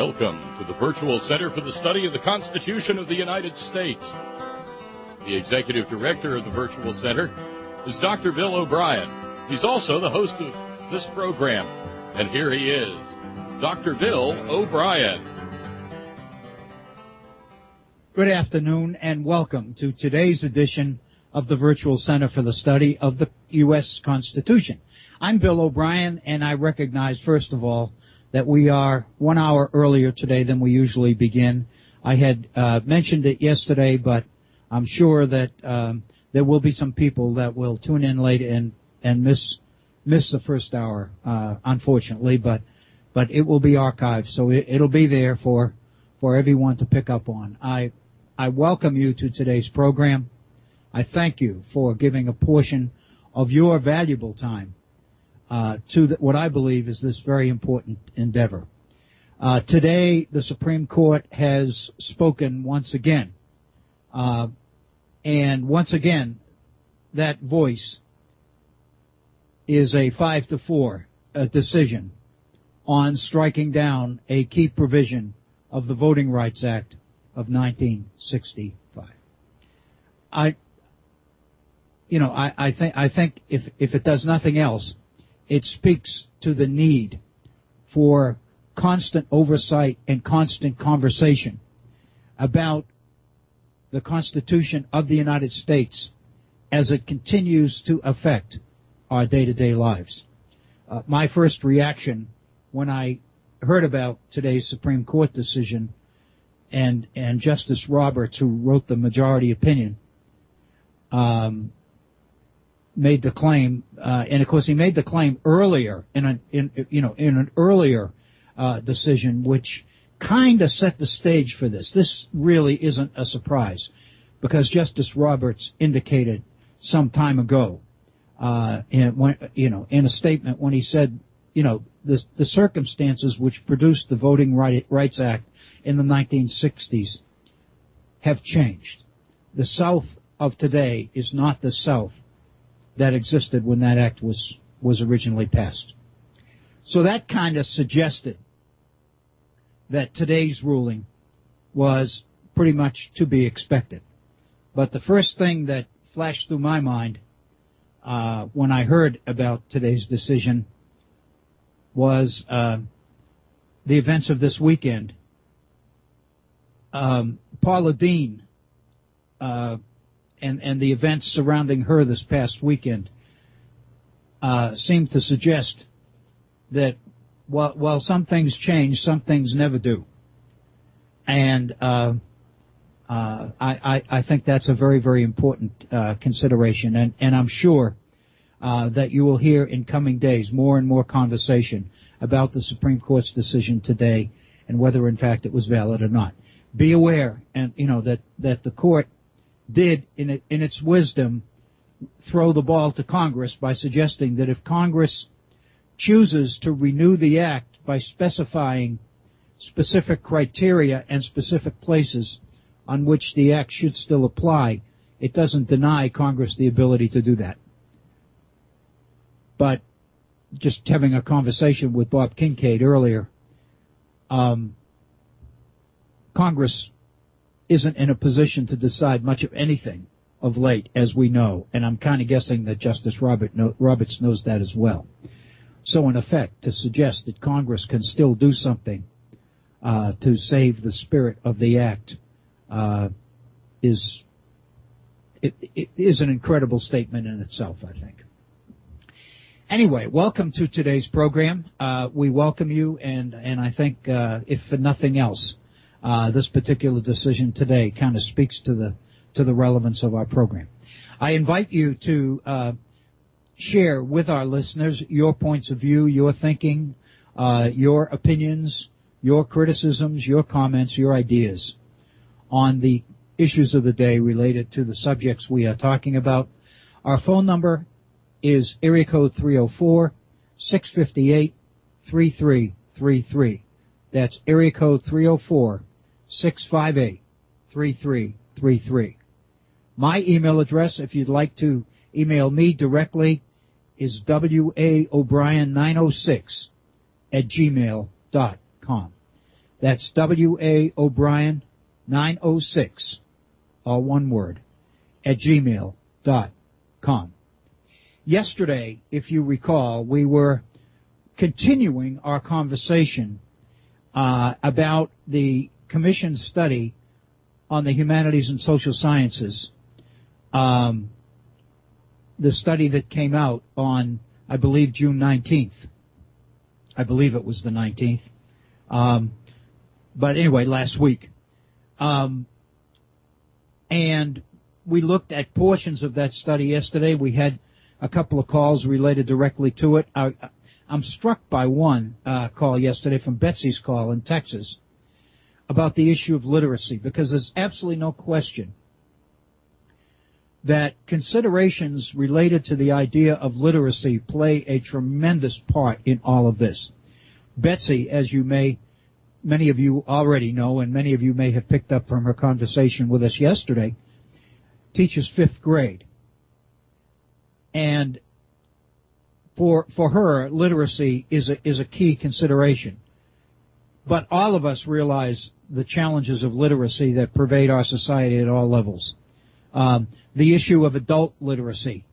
Welcome to the Virtual Center for the Study of the Constitution of the United States. The Executive Director of the Virtual Center is Dr. Bill O'Brien. He's also the host of this program. And here he is, Dr. Bill O'Brien. Good afternoon and welcome to today's edition of the Virtual Center for the Study of the U.S. Constitution. I'm Bill O'Brien, and I recognize, first of all, that we are 1 hour earlier today than we usually begin. I had mentioned it yesterday, but I'm sure that there will be some people that will tune in late and miss the first hour, unfortunately, but it will be archived, so it'll be there for everyone to pick up on. I welcome you to today's program. I thank you for giving a portion of your valuable time to what I believe is this very important endeavor. Today, the Supreme Court has spoken once again. And once again, that voice is a 5-4 decision on striking down a key provision of the Voting Rights Act of 1965. I think if it does nothing else, it speaks to the need for constant oversight and constant conversation about the Constitution of the United States as it continues to affect our day-to-day lives. My first reaction when I heard about today's Supreme Court decision and Justice Roberts, who wrote the majority opinion, made the claim, and of course he made the claim earlier in an earlier decision, which kind of set the stage for this. This really isn't a surprise, because Justice Roberts indicated some time ago, in a statement when he said, the circumstances which produced the Voting Rights Act in the 1960s have changed. The South of today is not the South that existed when that act was originally passed. So that kind of suggested that today's ruling was pretty much to be expected. But the first thing that flashed through my mind when I heard about today's decision was the events of this weekend. Paula Deen and the events surrounding her this past weekend seem to suggest that while some things change, some things never do. And I think that's a very, very important consideration. And I'm sure that you will hear in coming days more and more conversation about the Supreme Court's decision today and whether, in fact, it was valid or not. Be aware, and that the Court did, in its wisdom, throw the ball to Congress by suggesting that if Congress chooses to renew the act by specifying specific criteria and specific places on which the act should still apply, it doesn't deny Congress the ability to do that. But just having a conversation with Bob Kincaid earlier, Congress isn't in a position to decide much of anything of late, as we know, and I'm kind of guessing that Justice Roberts knows that as well. So, in effect, to suggest that Congress can still do something to save the spirit of the act is an incredible statement in itself, I think. Anyway, welcome to today's program. We welcome you, and I think, if for nothing else, this particular decision today kind of speaks to the relevance of our program. I invite you to share with our listeners your points of view, your thinking, your opinions, your criticisms, your comments, your ideas on the issues of the day related to the subjects we are talking about. Our phone number is area code 304-658-3333. That's area code 304-658-3333. My email address, if you'd like to email me directly, is waobrien906 @gmail.com. That's W.A. O'Brien 906, all one word, at gmail.com. Yesterday, if you recall, we were continuing our conversation about the Commission study on the humanities and social sciences, the study that came out on, I believe, June 19th. I believe it was the 19th. But anyway, last week. And we looked at portions of that study yesterday. We had a couple of calls related directly to it. I'm struck by one call yesterday from Betsy's call in Texas about the issue of literacy, because there's absolutely no question that considerations related to the idea of literacy play a tremendous part in all of this. Betsy, as many of you already know, and many of you may have picked up from her conversation with us yesterday, teaches 5th grade. And for her, literacy is a key consideration. But all of us realize the challenges of literacy that pervade our society at all levels. The issue of adult literacy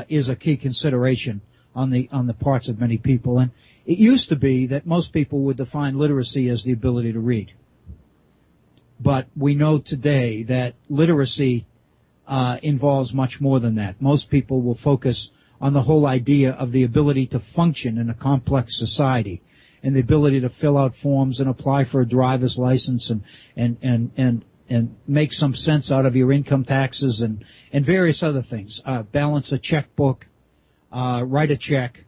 is a key consideration on the parts of many people. And it used to be that most people would define literacy as the ability to read. But we know today that literacy involves much more than that. Most people will focus on the whole idea of the ability to function in a complex society, and the ability to fill out forms and apply for a driver's license and make some sense out of your income taxes and various other things. Balance a checkbook, write a check,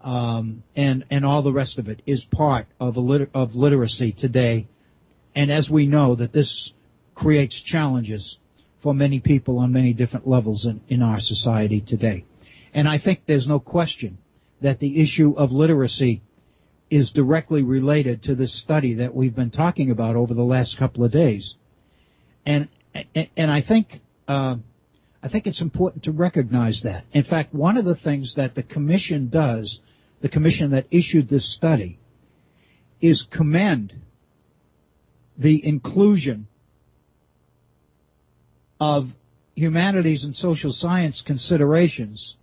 and all the rest of it is part of literacy today. And as we know, that this creates challenges for many people on many different levels in our society today. And I think there's no question that the issue of literacy is directly related to this study that we've been talking about over the last couple of days. And I think it's important to recognize that. In fact, one of the things that the Commission does, the Commission that issued this study, is commend the inclusion of humanities and social science considerations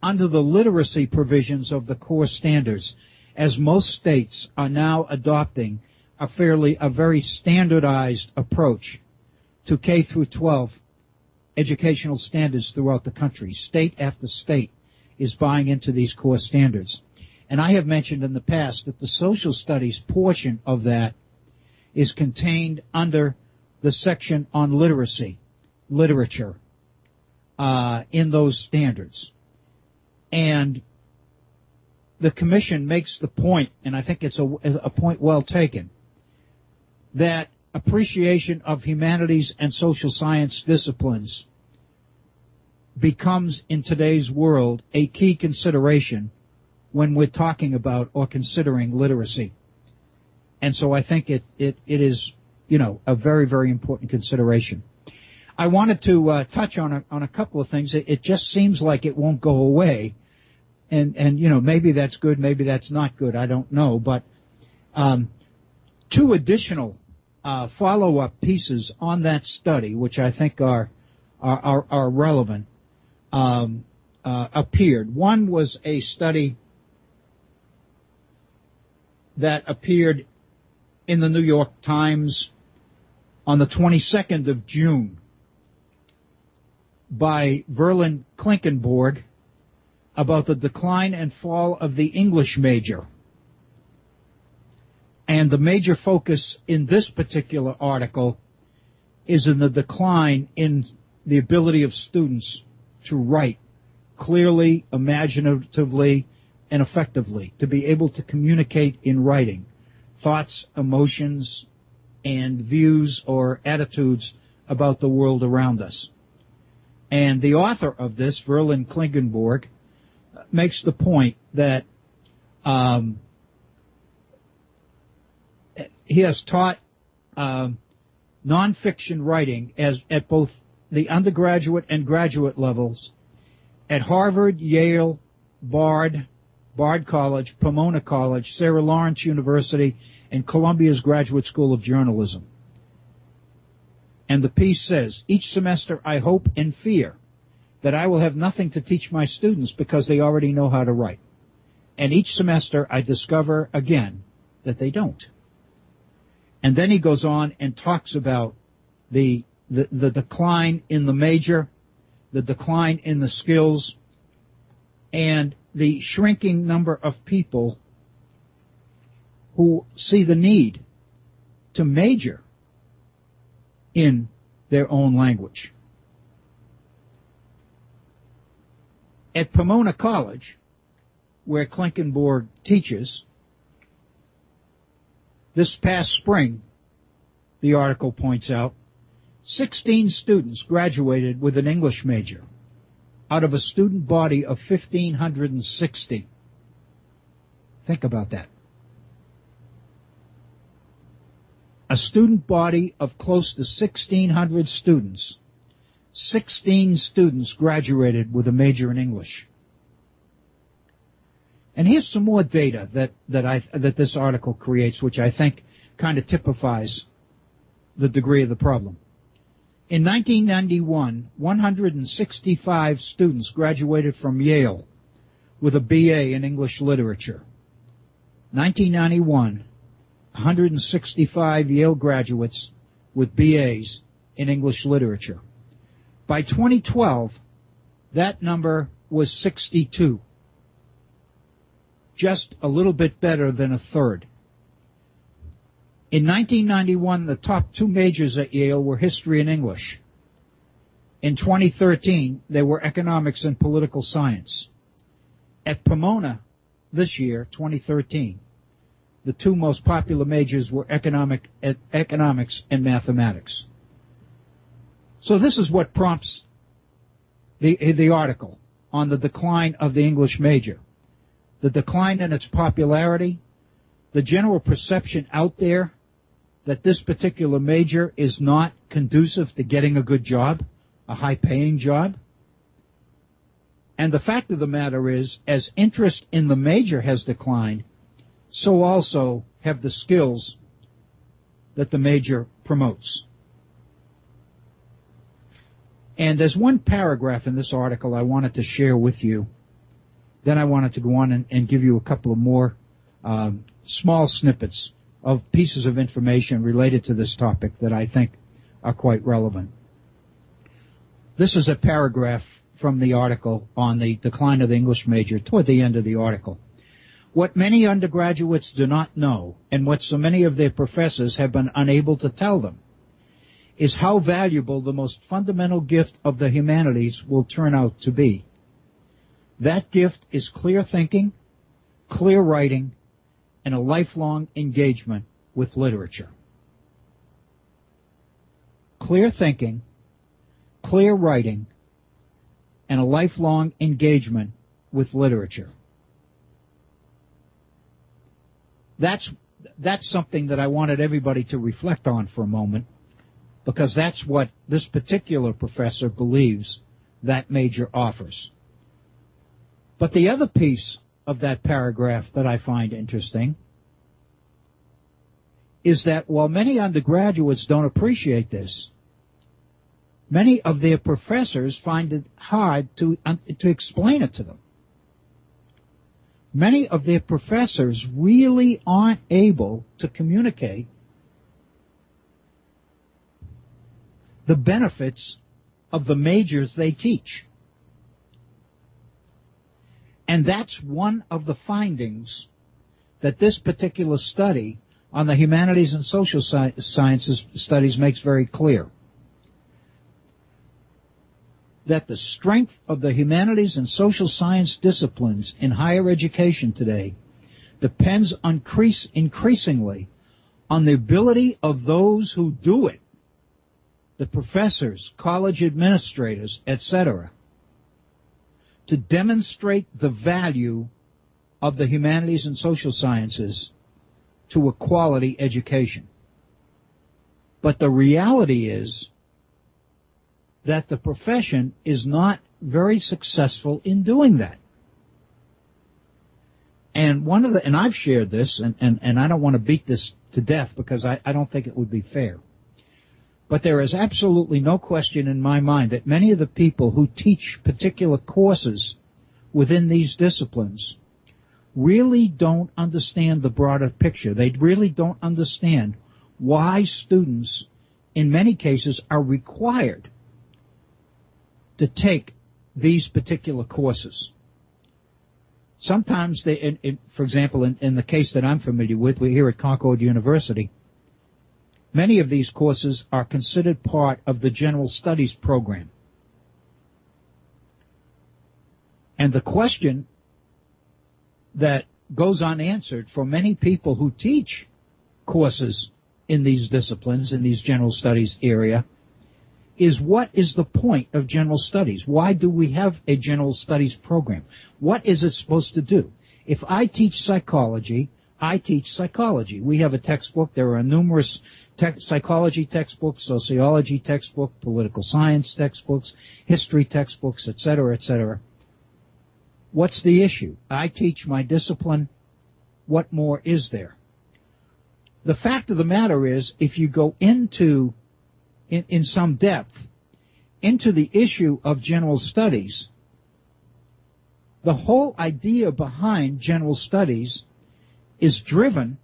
under the literacy provisions of the core standards, as most states are now adopting a very standardized approach to K through 12 educational standards throughout the country. State after state is buying into these core standards. And I have mentioned in the past that the social studies portion of that is contained under the section on literature, in those standards. And the Commission makes the point, and I think it's a point well taken, that appreciation of humanities and social science disciplines becomes, in today's world, a key consideration when we're talking about or considering literacy. And so I think it is, a very, very important consideration. I wanted to touch on a couple of things. It just seems like it won't go away. And maybe that's good, maybe that's not good, I don't know. But two additional follow-up pieces on that study, which I think are relevant, appeared. One was a study that appeared in the New York Times on the 22nd of June by Verlin Klinkenborg about the decline and fall of the English major. And the major focus in this particular article is in the decline in the ability of students to write clearly, imaginatively, and effectively, to be able to communicate in writing thoughts, emotions, and views or attitudes about the world around us. And the author of this, Verlin Klinkenborg, makes the point that he has taught nonfiction writing at both the undergraduate and graduate levels at Harvard, Yale, Bard College, Pomona College, Sarah Lawrence University, in Columbia's Graduate School of Journalism. And the piece says, each semester I hope and fear that I will have nothing to teach my students because they already know how to write. And each semester I discover again that they don't. And then he goes on and talks about the decline in the major, the decline in the skills, and the shrinking number of people who see the need to major in their own language. At Pomona College, where Klinkenborg teaches, this past spring, the article points out, 16 students graduated with an English major out of a student body of 1,560. Think about that. A student body of close to 1,600 students. 16 students graduated with a major in English. And here's some more data that this article creates, which I think kind of typifies the degree of the problem. In 1991, 165 students graduated from Yale with a BA in English literature. 1991, 165 Yale graduates with BAs in English literature. By 2012, that number was 62. Just a little bit better than a third. In 1991, the top two majors at Yale were history and English. In 2013, they were economics and political science. At Pomona this year, 2013, the two most popular majors were economics and mathematics. So this is what prompts the article on the decline of the English major. The decline in its popularity, the general perception out there that this particular major is not conducive to getting a good job, a high-paying job. And the fact of the matter is, as interest in the major has declined, so also have the skills that the major promotes. And there's one paragraph in this article I wanted to share with you. Then I wanted to go on and give you a couple of more small snippets of pieces of information related to this topic that I think are quite relevant. This is a paragraph from the article on the decline of the English major toward the end of the article. What many undergraduates do not know, and what so many of their professors have been unable to tell them, is how valuable the most fundamental gift of the humanities will turn out to be. That gift is clear thinking, clear writing, and a lifelong engagement with literature. Clear thinking, clear writing, and a lifelong engagement with literature. That's something that I wanted everybody to reflect on for a moment, because that's what this particular professor believes that major offers. But the other piece of that paragraph that I find interesting is that while many undergraduates don't appreciate this, many of their professors find it hard to explain it to them. Many of their professors really aren't able to communicate the benefits of the majors they teach. And that's one of the findings that this particular study on the humanities and social sciences studies makes very clear. That the strength of the humanities and social science disciplines in higher education today depends increasingly on the ability of those who do it, the professors, college administrators, etc., to demonstrate the value of the humanities and social sciences to a quality education. But the reality is that the profession is not very successful in doing that. And I've shared this, and I don't want to beat this to death because I don't think it would be fair. But there is absolutely no question in my mind that many of the people who teach particular courses within these disciplines really don't understand the broader picture. They really don't understand why students, in many cases, are required to take these particular courses. Sometimes, for example, in the case that I'm familiar with, we're here at Concord University, many of these courses are considered part of the General Studies program. And the question that goes unanswered for many people who teach courses in these disciplines, in these General Studies area, is what is the point of General Studies? Why do we have a General Studies program? What is it supposed to do? If I teach psychology, I teach psychology. We have a textbook. There are numerous psychology textbooks, sociology textbooks, political science textbooks, history textbooks, etc., etc. What's the issue? I teach my discipline. What more is there? The fact of the matter is, if you go into, in some depth, into the issue of General Studies, the whole idea behind General Studies is driven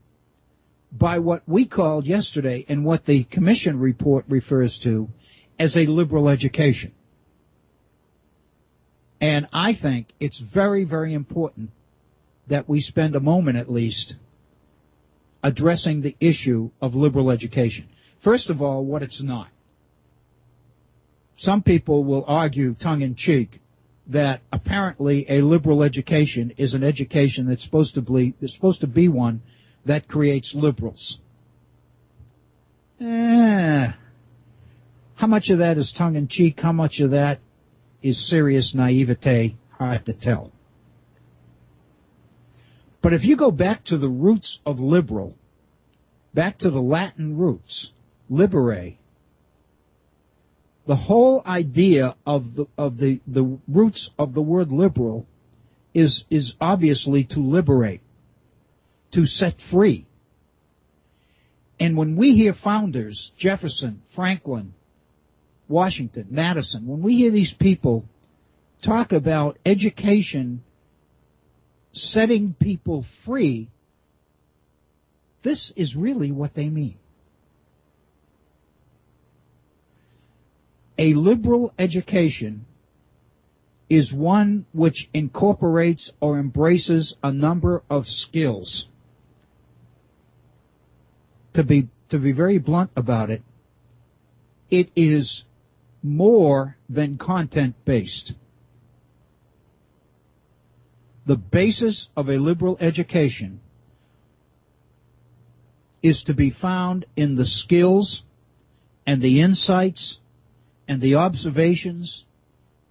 by what we called yesterday and what the Commission report refers to as a liberal education. And I think it's very, very important that we spend a moment at least addressing the issue of liberal education. First of all, what it's not. Some people will argue, tongue-in-cheek, that apparently a liberal education is an education that's supposed to be one that creates liberals. How much of that is tongue-in-cheek? How much of that is serious naivete? Hard to tell. But if you go back to the roots of liberal, back to the Latin roots, libere, the whole idea of the roots of the word liberal is obviously to liberate, to set free. And when we hear founders, Jefferson, Franklin, Washington, Madison, when we hear these people talk about education setting people free, this is really what they mean. A liberal education is one which incorporates or embraces a number of skills. To be very blunt about it, it is more than content-based. The basis of a liberal education is to be found in the skills and the insights and the observations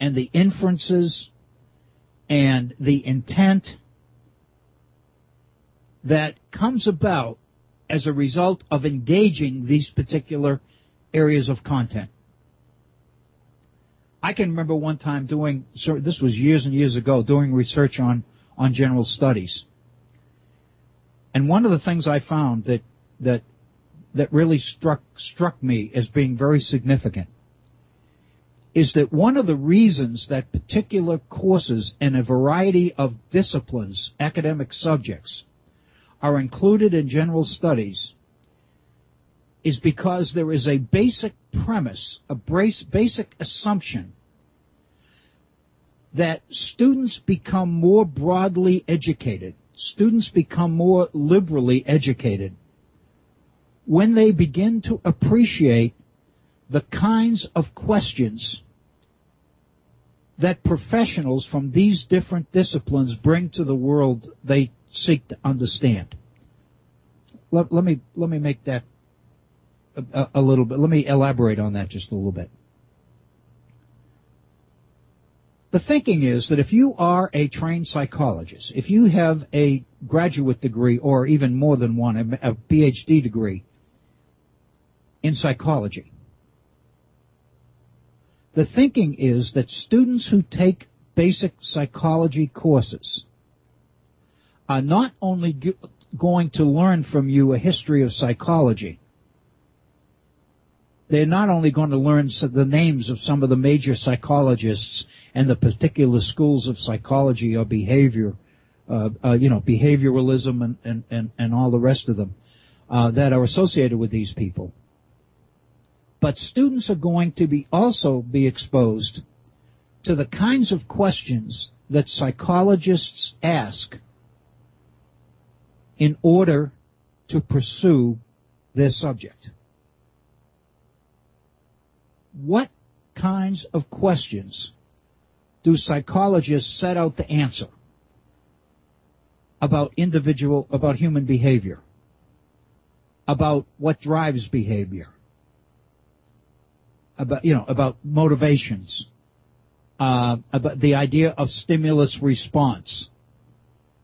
and the inferences and the intent that comes about as a result of engaging these particular areas of content. I can remember one time this was years and years ago, doing research on General Studies. And one of the things I found that really struck me as being very significant is that one of the reasons that particular courses in a variety of disciplines, academic subjects, are included in General Studies is because there is a basic premise, a basic assumption that students become more broadly educated, students become more liberally educated when they begin to appreciate the kinds of questions that professionals from these different disciplines bring to the world they seek to understand. Let me make that a little bit. Let me elaborate on that just a little bit. The thinking is that if you are a trained psychologist, if you have a graduate degree or even more than one, a PhD degree in psychology, the thinking is that students who take basic psychology courses are not only going to learn from you a history of psychology. They're not only going to learn the names of some of the major psychologists and the particular schools of psychology or behavior, behavioralism and all the rest of them that are associated with these people. But students are going to also be exposed to the kinds of questions that psychologists ask in order to pursue their subject. What kinds of questions do psychologists set out to answer about human behavior, about what drives behavior, about motivations, about the idea of stimulus response,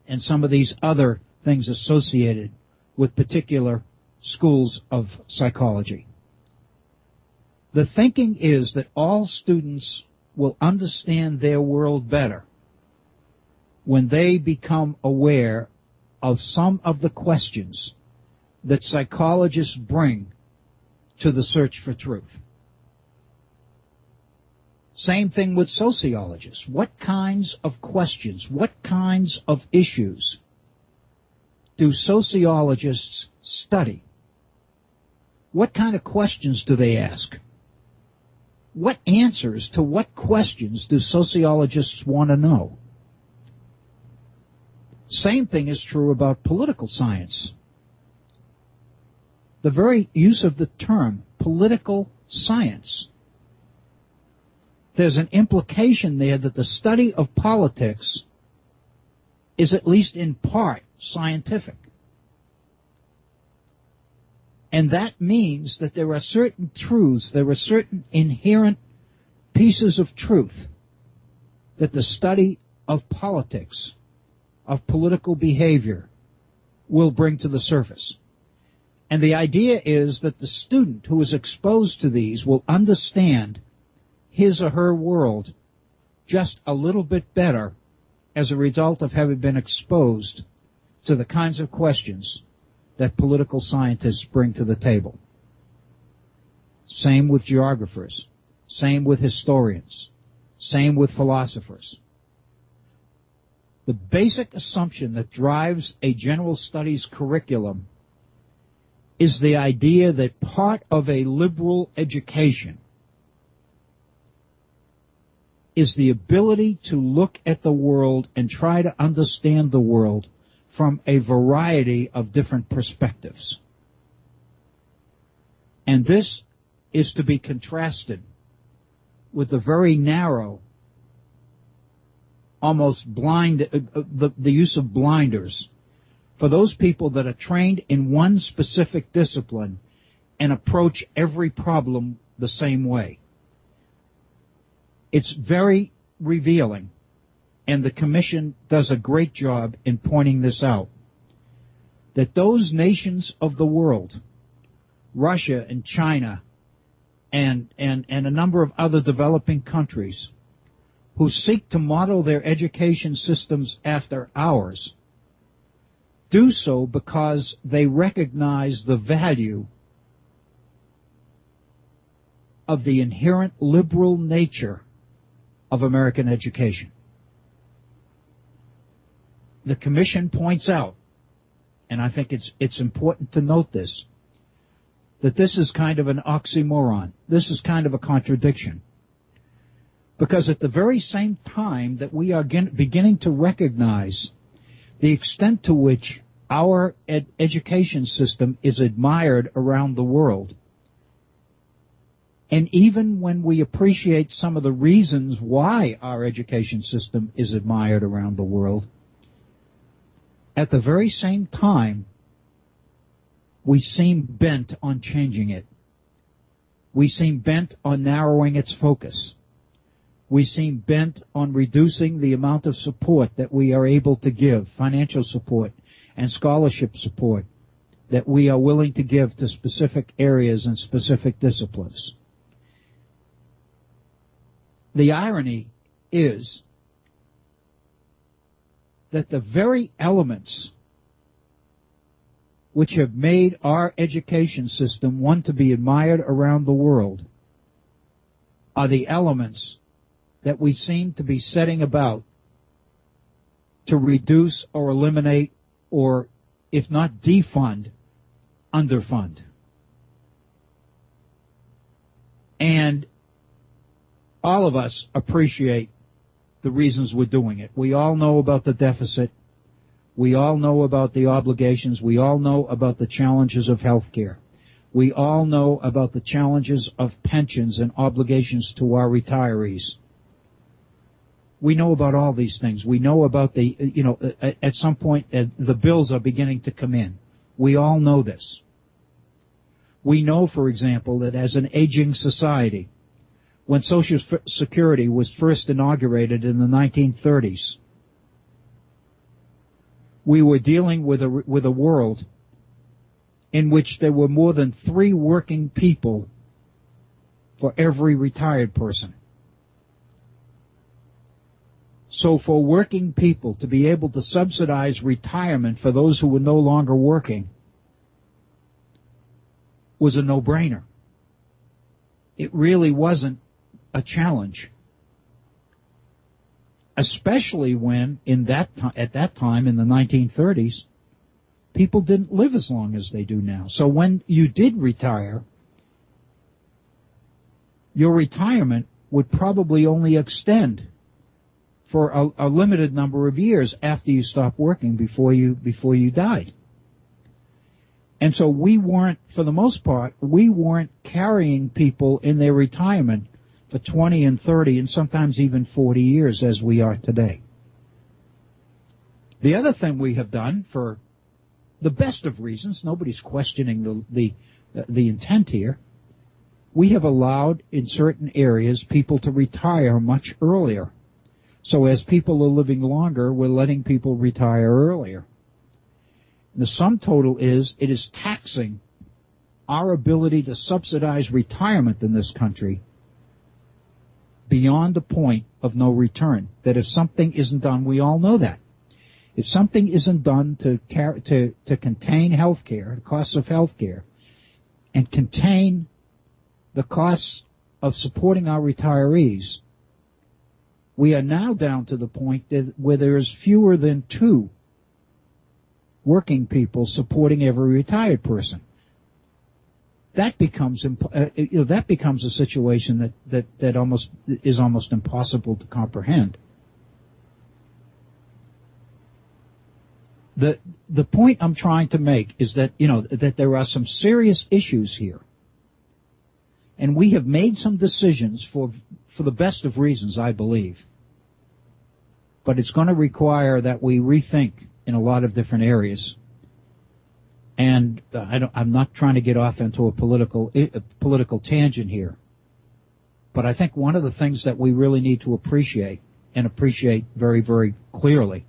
and some of these other things associated with particular schools of psychology. The thinking is that all students will understand their world better when they become aware of some of the questions that psychologists bring to the search for truth. Same thing with sociologists. What kinds of questions, what kinds of issues do sociologists study? What kind of questions do they ask? What answers to what questions do sociologists want to know? Same thing is true about political science. The very use of the term political science, there's an implication there that the study of politics is at least in part scientific. And that means that there are certain truths, there are certain inherent pieces of truth that the study of politics, of political behavior, will bring to the surface. And the idea is that the student who is exposed to these will understand his or her world just a little bit better as a result of having been exposed to the kinds of questions that political scientists bring to the table. Same with geographers, same with historians, same with philosophers. The basic assumption that drives a general studies curriculum is the idea that part of a liberal education is the ability to look at the world and try to understand the world from a variety of different perspectives. And this is to be contrasted with the very narrow, almost blind, the use of blinders for those people that are trained in one specific discipline and approach every problem the same way. It's very revealing. And the Commission does a great job in pointing this out, that those nations of the world, Russia and China and a number of other developing countries, who seek to model their education systems after ours, do so because they recognize the value of the inherent liberal nature of American education. The Commission points out, and I think it's important to note this, that this is kind of an oxymoron. This is kind of a contradiction. Because at the very same time that we are beginning to recognize the extent to which our education system is admired around the world, and even when we appreciate some of the reasons why our education system is admired around the world, at the very same time, we seem bent on changing it. We seem bent on narrowing its focus. We seem bent on reducing the amount of support that we are able to give, financial support and scholarship support, that we are willing to give to specific areas and specific disciplines. The irony is that the very elements which have made our education system one to be admired around the world, are the elements that we seem to be setting about to reduce or eliminate, or if not defund, underfund. And all of us appreciate the reasons we're doing it. We all know about the deficit. We all know about the obligations. We all know about the challenges of health care. We all know about the challenges of pensions and obligations to our retirees. We know about all these things. We know about at some point the bills are beginning to come in. We all know this. We know, for example, that as an aging society, when Social Security was first inaugurated in the 1930s, we were dealing with a world in which there were more than 3 working people for every retired person. So for working people to be able to subsidize retirement for those who were no longer working was a no-brainer. It really wasn't a challenge, especially when at that time in the 1930s, people didn't live as long as they do now. So when you did retire, your retirement would probably only extend for a limited number of years after you stopped working before you died. And so we weren't, for the most part, we weren't carrying people in their retirement for 20 and 30 and sometimes even 40 years as we are today. The other thing we have done, for the best of reasons, nobody's questioning the intent here, we have allowed in certain areas people to retire much earlier. So as people are living longer, we're letting people retire earlier. The sum total is, it is taxing our ability to subsidize retirement in this country beyond the point of no return. That if something isn't done, we all know that. If something isn't done to contain health care, the costs of health care, and contain the costs of supporting our retirees, we are now down to the point where there is fewer than 2 working people supporting every retired person. That becomes a situation that almost impossible to comprehend. The point I'm trying to make is that that there are some serious issues here, and we have made some decisions for the best of reasons, I believe. But it's going to require that we rethink in a lot of different areas. And I'm not trying to get off into a political tangent here. But I think one of the things that we really need to appreciate, and appreciate very, very clearly,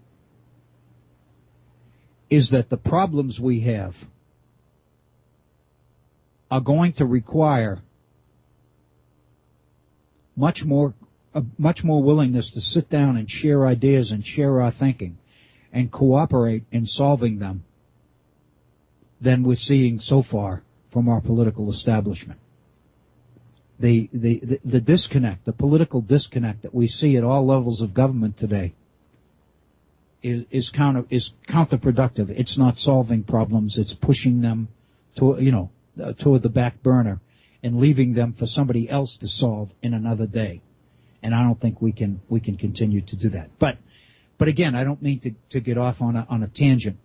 is that the problems we have are going to require much more willingness to sit down and share ideas and share our thinking and cooperate in solving them than we're seeing so far from our political establishment. The disconnect, the political disconnect that we see at all levels of government today is counterproductive. It's not solving problems. It's pushing them toward the back burner and leaving them for somebody else to solve in another day. And I don't think we can continue to do that. But again, I don't mean to get off on a tangent.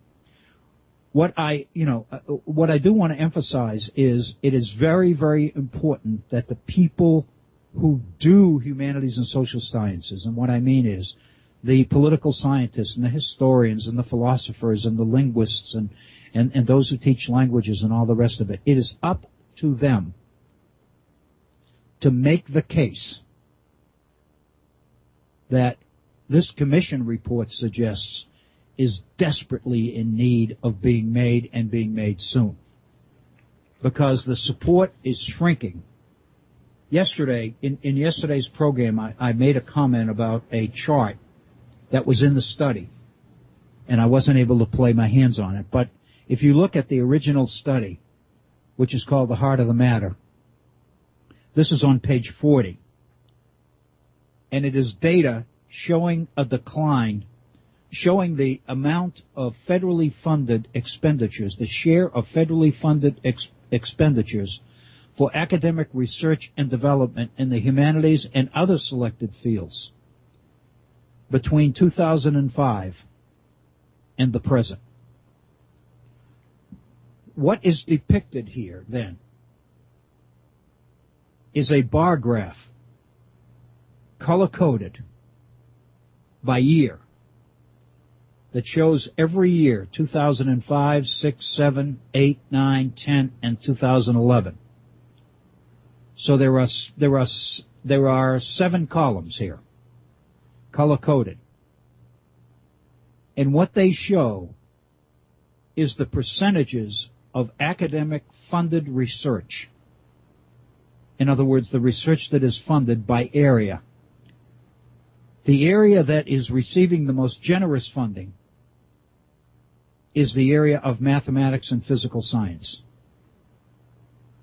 What I do want to emphasize is it is very, very important that the people who do humanities and social sciences, and what I mean is the political scientists and the historians and the philosophers and the linguists and those who teach languages and all the rest of it, it is up to them to make the case that this commission report suggests is desperately in need of being made, and being made soon. Because the support is shrinking. Yesterday, in yesterday's program, I made a comment about a chart that was in the study, and I wasn't able to play my hands on it, but If you look at the original study, which is called The Heart of the Matter, this is on page 40, and it is data showing a decline, showing the amount of federally funded expenditures, the share of federally funded expenditures for academic research and development in the humanities and other selected fields between 2005 and the present. What is depicted here, then, is a bar graph, color-coded by year, that shows every year, 2005, 6, 7, 8, 9, 10, and 2011. So there are 7 columns here, color-coded. And what they show is the percentages of academic funded research. In other words, the research that is funded by area. The area that is receiving the most generous funding is the area of mathematics and physical science.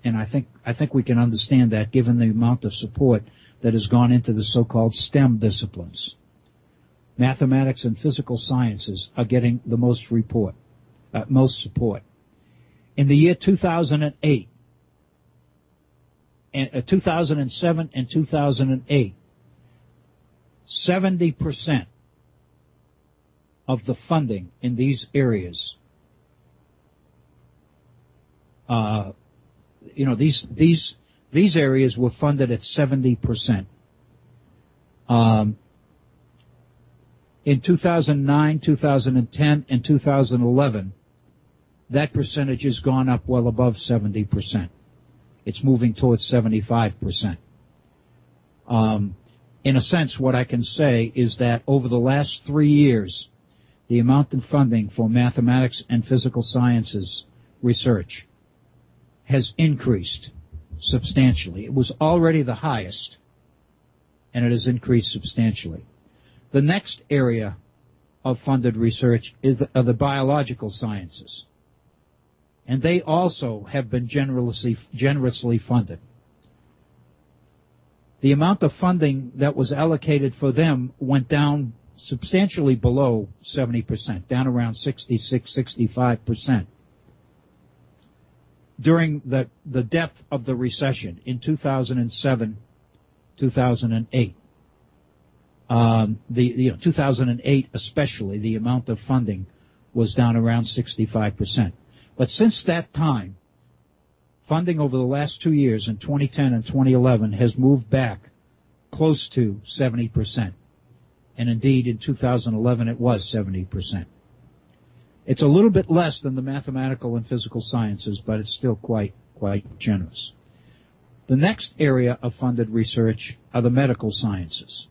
And I think we can understand that given the amount of support that has gone into the so-called STEM disciplines. Mathematics and physical sciences are getting the most support. In the year 2008, 2007 and 2008, 70% of the funding in these areas, these areas were funded at 70%. In 2009, 2010, and 2011, that percentage has gone up well above 70%. It's moving towards 75%. In a sense, what I can say is that over the last 3 years, the amount of funding for mathematics and physical sciences research has increased substantially. It was already the highest, and it has increased substantially. The next area of funded research are the biological sciences, and they also have been generously funded. The amount of funding that was allocated for them went down substantially below 70%, down around 66, 65%. During the depth of the recession in 2007, 2008. 2008 especially, the amount of funding was down around 65%. But since that time, funding over the last 2 years, in 2010 and 2011, has moved back close to 70%. And indeed, in 2011, it was 70%. It's a little bit less than the mathematical and physical sciences, but it's still quite generous. The next area of funded research are the medical sciences.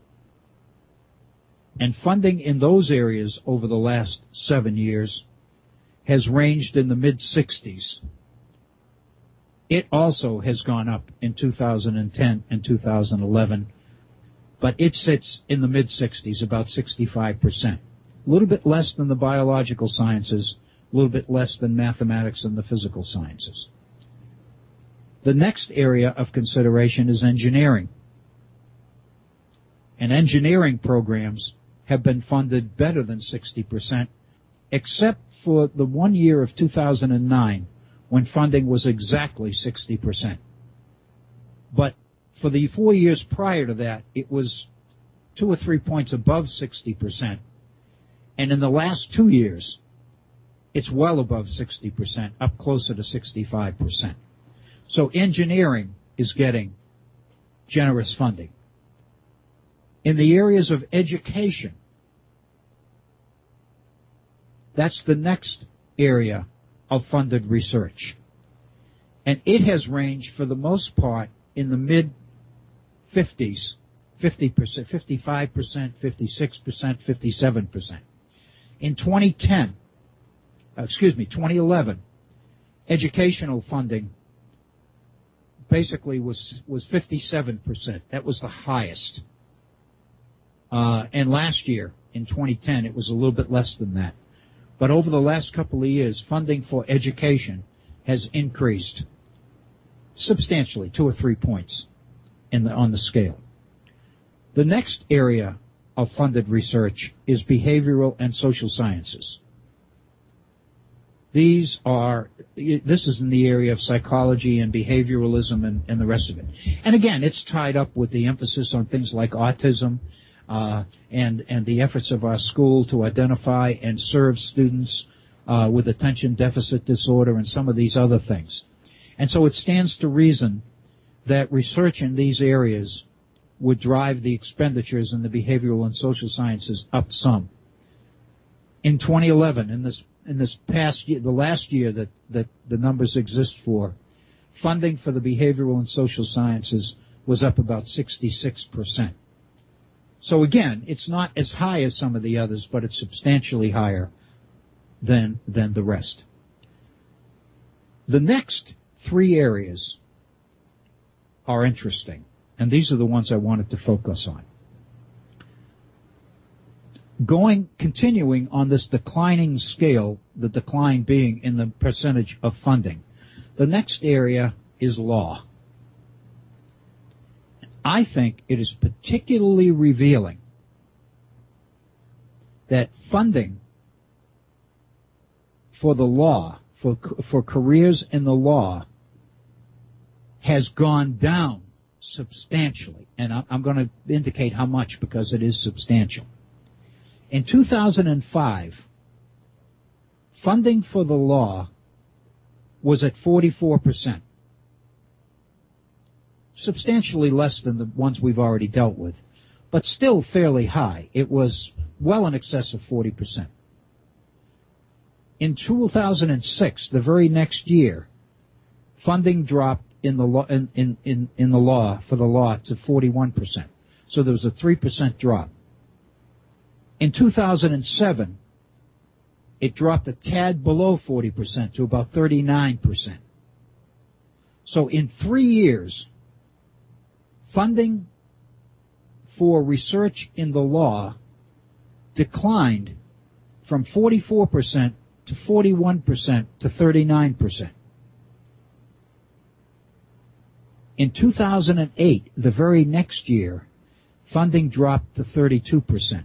And funding in those areas over the last 7 years has ranged in the mid-60s. It also has gone up in 2010 and 2011, but it sits in the mid-60s, about 65%. A little bit less than the biological sciences, a little bit less than mathematics and the physical sciences. The next area of consideration is engineering. And engineering programs have been funded better than 60%, except for the 1 year of 2009, when funding was exactly 60%. But for the 4 years prior to that, it was 2 or 3 points above 60%. And in the last 2 years, it's well above 60%, up closer to 65%. So engineering is getting generous funding. In the areas of education, that's the next area of funded research. And it has ranged, for the most part, in the mid-50s, 50%, 55%, 56%, 57%. In 2011, educational funding basically was 57%. That was the highest. And last year, in 2010, it was a little bit less than that. But over the last couple of years, funding for education has increased substantially, 2 or 3 points on the scale. The next area of funded research is behavioral and social sciences. This is in the area of psychology and behavioralism and the rest of it. And again, it's tied up with the emphasis on things like autism and the efforts of our school to identify and serve students with attention deficit disorder and some of these other things. And so it stands to reason that research in these areas would drive the expenditures in the behavioral and social sciences up some. In 2011, in this past year, the last year that the numbers exist for, funding for the behavioral and social sciences was up about 66%. So again, it's not as high as some of the others, but it's substantially higher than the rest. The next 3 areas are interesting, and these are the ones I wanted to focus on. Continuing on this declining scale, the decline being in the percentage of funding, the next area is law. I think it is particularly revealing that funding for the law, for careers in the law, has gone down substantially. And I'm going to indicate how much because it is substantial. In 2005, funding for the law was at 44%. Substantially less than the ones we've already dealt with, but still fairly high. It was well in excess of 40%. In 2006, the very next year, funding dropped in the law for the law to 41%. So there was a 3% drop. In 2007, it dropped a tad below 40% to about 39%. So in 3 years, funding for research in the law declined from 44% to 41% to 39%. In 2008, the very next year, funding dropped to 32%,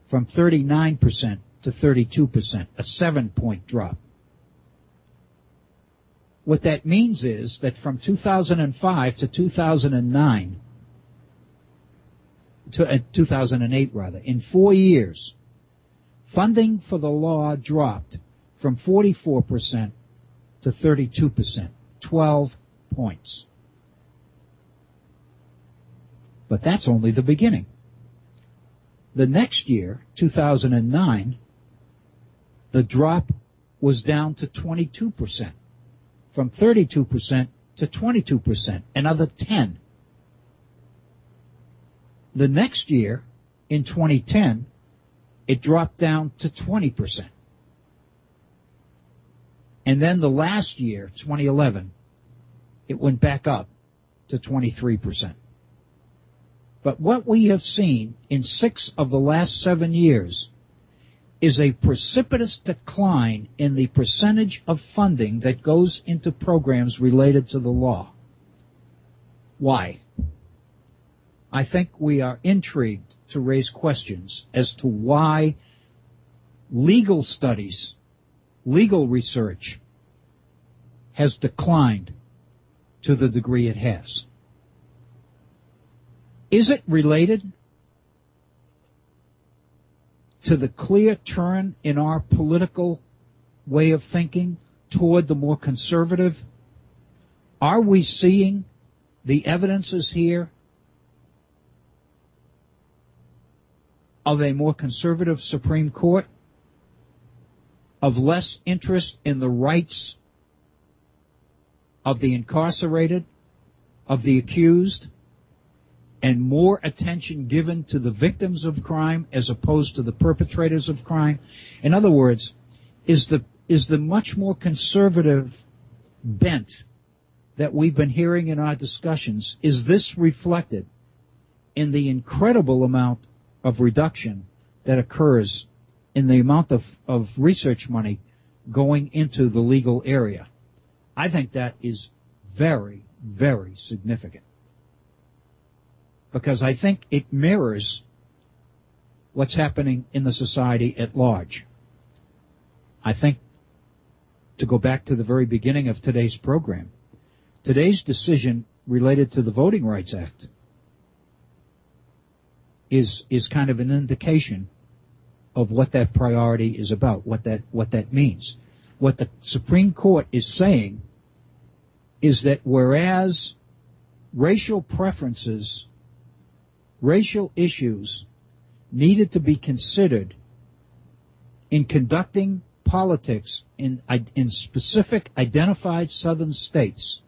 from 39% to 32%, a 7-point drop. What that means is that from 2005 to 2009, 2008 rather, in 4 years, funding for the law dropped from 44% to 32%, 12 points. But that's only the beginning. The next year, 2009, the drop was down to 22%, from 32% to 22%, another 10. The next year, in 2010, it dropped down to 20%. And then the last year, 2011, it went back up to 23%. But what we have seen in 6 of the last 7 years is a precipitous decline in the percentage of funding that goes into programs related to the law. Why? I think we are intrigued to raise questions as to why legal studies, legal research, has declined to the degree it has. Is it related to the clear turn in our political way of thinking toward the more conservative? Are we seeing the evidences here of a more conservative Supreme Court, of less interest in the rights of the incarcerated, of the accused, and more attention given to the victims of crime as opposed to the perpetrators of crime? In other words, is the much more conservative bent that we've been hearing in our discussions, is this reflected in the incredible amount of reduction that occurs in the amount of research money going into the legal area. I think that is very, very significant, because I think it mirrors what's happening in the society at large. I think, to go back to the very beginning of today's program, today's decision related to the Voting Rights Act is kind of an indication of what that priority is about, what that means. What the Supreme Court is saying is that whereas racial preferences, racial issues needed to be considered in conducting politics in specific identified southern states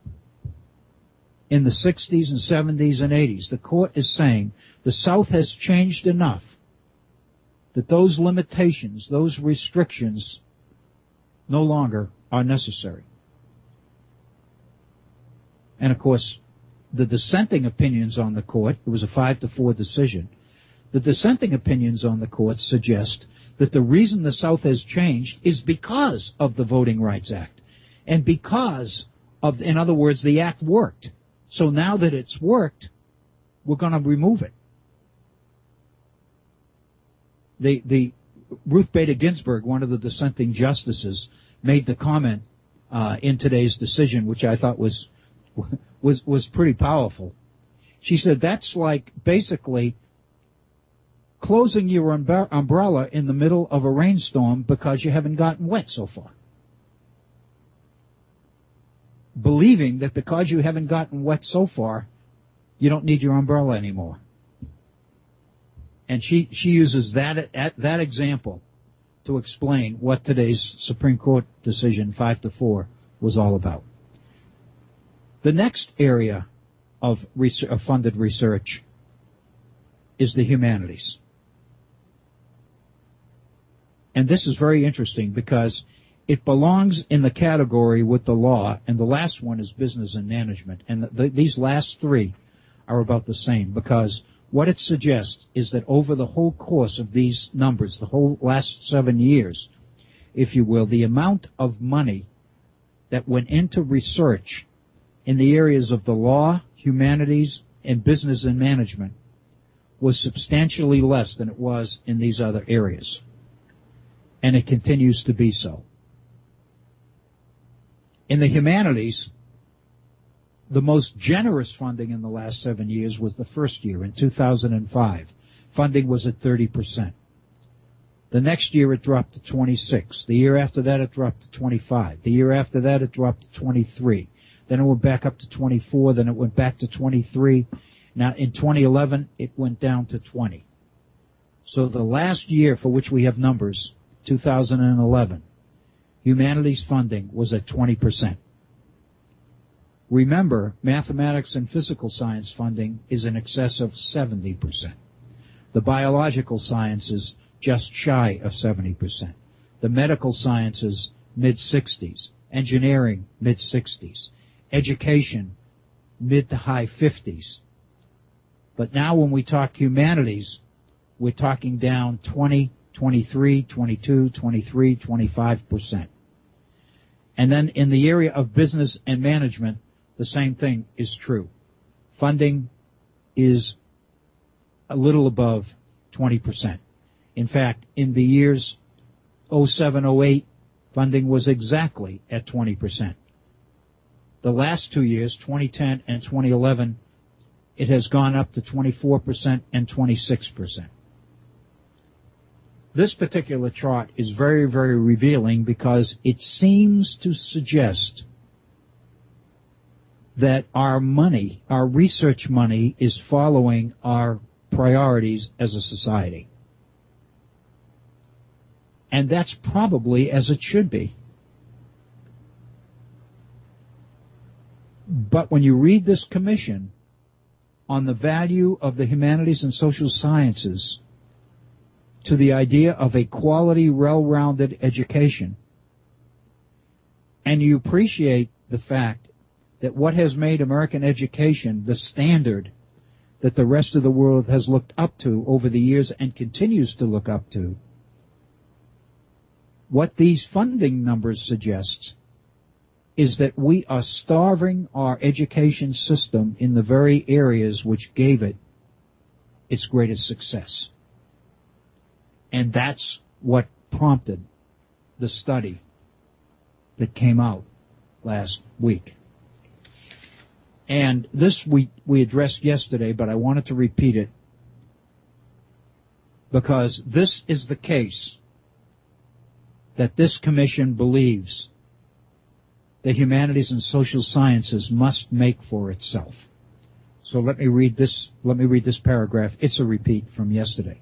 in the 60s and 70s and 80s, the court is saying the South has changed enough that those limitations, those restrictions, no longer are necessary. And of course, the dissenting opinions on the court, it was a 5-4 decision, the dissenting opinions on the court suggest that the reason the South has changed is because of the Voting Rights Act, and because of, in other words, the act worked. So now that it's worked, we're going to remove it. The Ruth Bader Ginsburg, one of the dissenting justices, made the comment in today's decision, which I thought was pretty powerful. She said that's like basically closing your umbrella in the middle of a rainstorm because you haven't gotten wet so far. Believing that because you haven't gotten wet so far, you don't need your umbrella anymore. And she uses that example to explain what today's Supreme Court decision 5-4 was all about. The next area of funded research is the humanities. And this is very interesting because it belongs in the category with the law, and the last one is business and management. And these last three are about the same, because what it suggests is that over the whole course of these numbers, the whole last 7 years, if you will, the amount of money that went into research in the areas of the law, humanities, and business and management was substantially less than it was in these other areas. And it continues to be so. In the humanities, the most generous funding in the last 7 years was the first year, in 2005. Funding was at 30%. The next year it dropped to 26. The year after that it dropped to 25. The year after that it dropped to 23. Then it went back up to 24. Then it went back to 23. Now in 2011 it went down to 20. So the last year for which we have numbers, 2011, humanities funding was at 20%. Remember, mathematics and physical science funding is in excess of 70%. The biological sciences just shy of 70%. The medical sciences, mid-60s. Engineering, mid-60s. Education, mid to high 50s. But now when we talk humanities, we're talking down 20, 23, 22, 23, 25%. And then in the area of business and management, the same thing is true. Funding is a little above 20%. In fact, in the years 07, 08, funding was exactly at 20%. The last 2 years, 2010 and 2011, it has gone up to 24% and 26%. This particular chart is very, very revealing because it seems to suggest that our money, our research money, is following our priorities as a society. And that's probably as it should be. But when you read this commission on the value of the humanities and social sciences to the idea of a quality, well-rounded education, and you appreciate the fact that what has made American education the standard that the rest of the world has looked up to over the years and continues to look up to, What these funding numbers suggest is that we are starving our education system in the very areas which gave it its greatest success. And that's what prompted the study that came out last week. And this we addressed yesterday, but I wanted to repeat it because this is the case that this commission believes the humanities and social sciences must make for itself. So let me read this paragraph. It's a repeat from yesterday.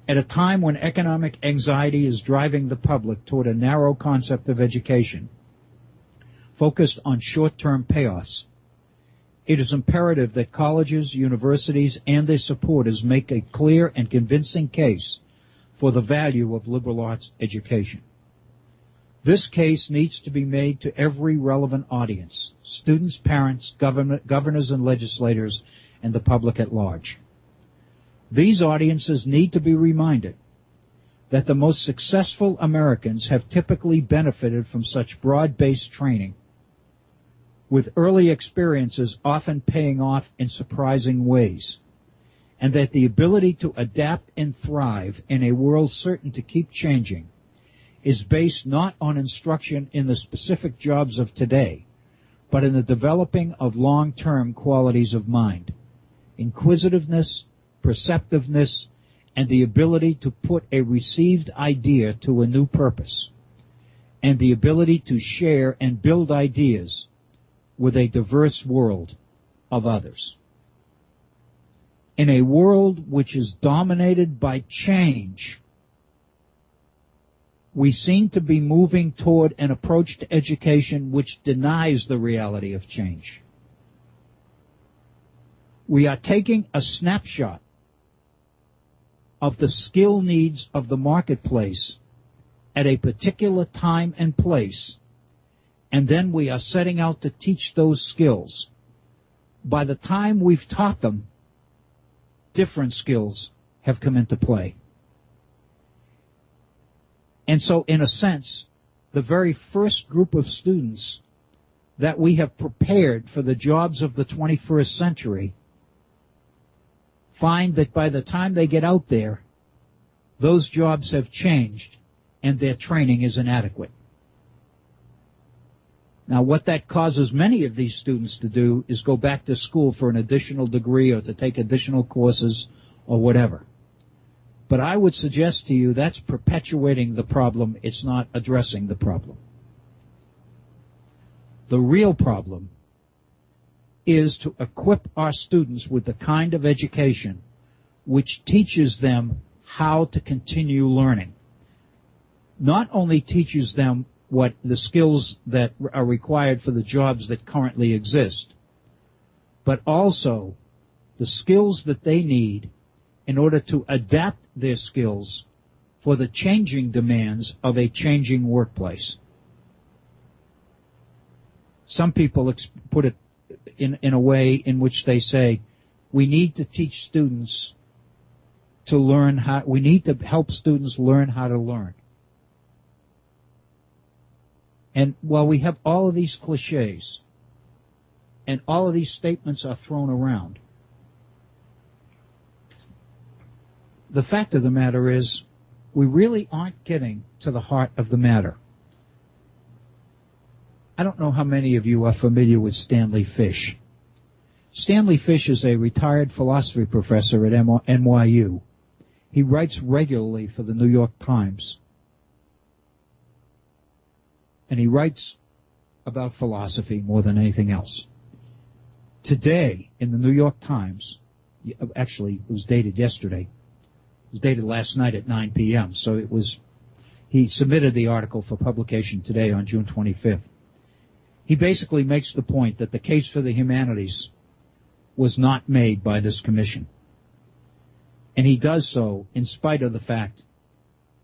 At a time when economic anxiety is driving the public toward a narrow concept of education, focused on short-term payoffs, it is imperative that colleges, universities, and their supporters make a clear and convincing case for the value of liberal arts education. This case needs to be made to every relevant audience: students, parents, governors and legislators, and the public at large. These audiences need to be reminded that the most successful Americans have typically benefited from such broad-based training, with early experiences often paying off in surprising ways, and that the ability to adapt and thrive in a world certain to keep changing is based not on instruction in the specific jobs of today, but in the developing of long-term qualities of mind: inquisitiveness, perceptiveness, and the ability to put a received idea to a new purpose, and the ability to share and build ideas with a diverse world of others. In a world which is dominated by change, we seem to be moving toward an approach to education which denies the reality of change. We are taking a snapshot of the skill needs of the marketplace at a particular time and place, and then we are setting out to teach those skills. By the time we've taught them, different skills have come into play. And so, in a sense, the very first group of students that we have prepared for the jobs of the 21st century find that by the time they get out there, those jobs have changed and their training is inadequate. Now, what that causes many of these students to do is go back to school for an additional degree or to take additional courses or whatever. But I would suggest to you that's perpetuating the problem. It's not addressing the problem. The real problem is to equip our students with the kind of education which teaches them how to continue learning. Not only teaches them what the skills that are required for the jobs that currently exist, but also the skills that they need in order to adapt their skills for the changing demands of a changing workplace. Some people put it in a way in which they say, we need to teach students to learn how, we need to help students learn how to learn. And while we have all of these cliches, and all of these statements are thrown around, the fact of the matter is, we really aren't getting to the heart of the matter. I don't know how many of you are familiar with Stanley Fish. Stanley Fish is a retired philosophy professor at NYU. He writes regularly for the New York Times. And he writes about philosophy more than anything else. Today, in the New York Times, actually, it was dated yesterday. It was dated last night at 9 p.m., so he submitted the article for publication today on June 25th. He basically makes the point that the case for the humanities was not made by this commission. And he does so in spite of the fact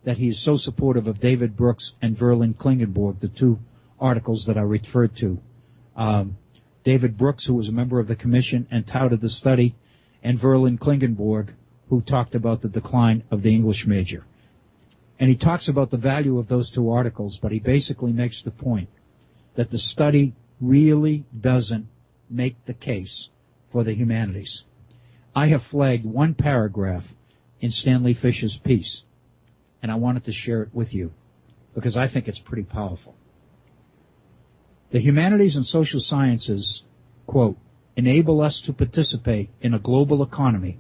that he is so supportive of David Brooks and Verlin Klingenborg, the two articles that I referred to. David Brooks, who was a member of the commission and touted the study, and Verlin Klingenborg, who talked about the decline of the English major. And he talks about the value of those two articles, but he basically makes the point that the study really doesn't make the case for the humanities. I have flagged one paragraph in Stanley Fish's piece, and I wanted to share it with you because I think it's pretty powerful. The humanities and social sciences, quote, enable us to participate in a global economy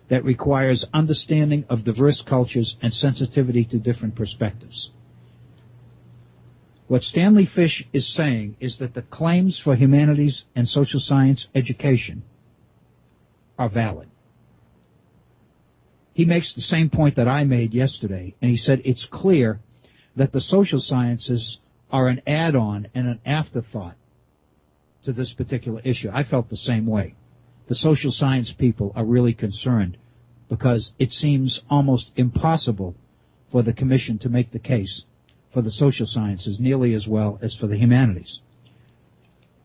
that requires understanding of diverse cultures and sensitivity to different perspectives. What Stanley Fish is saying is that the claims for humanities and social science education are valid. He makes the same point that I made yesterday, and he said it's clear that the social sciences are an add-on and an afterthought to this particular issue. I felt the same way. The social science people are really concerned because it seems almost impossible for the commission to make the case for the social sciences nearly as well as for the humanities.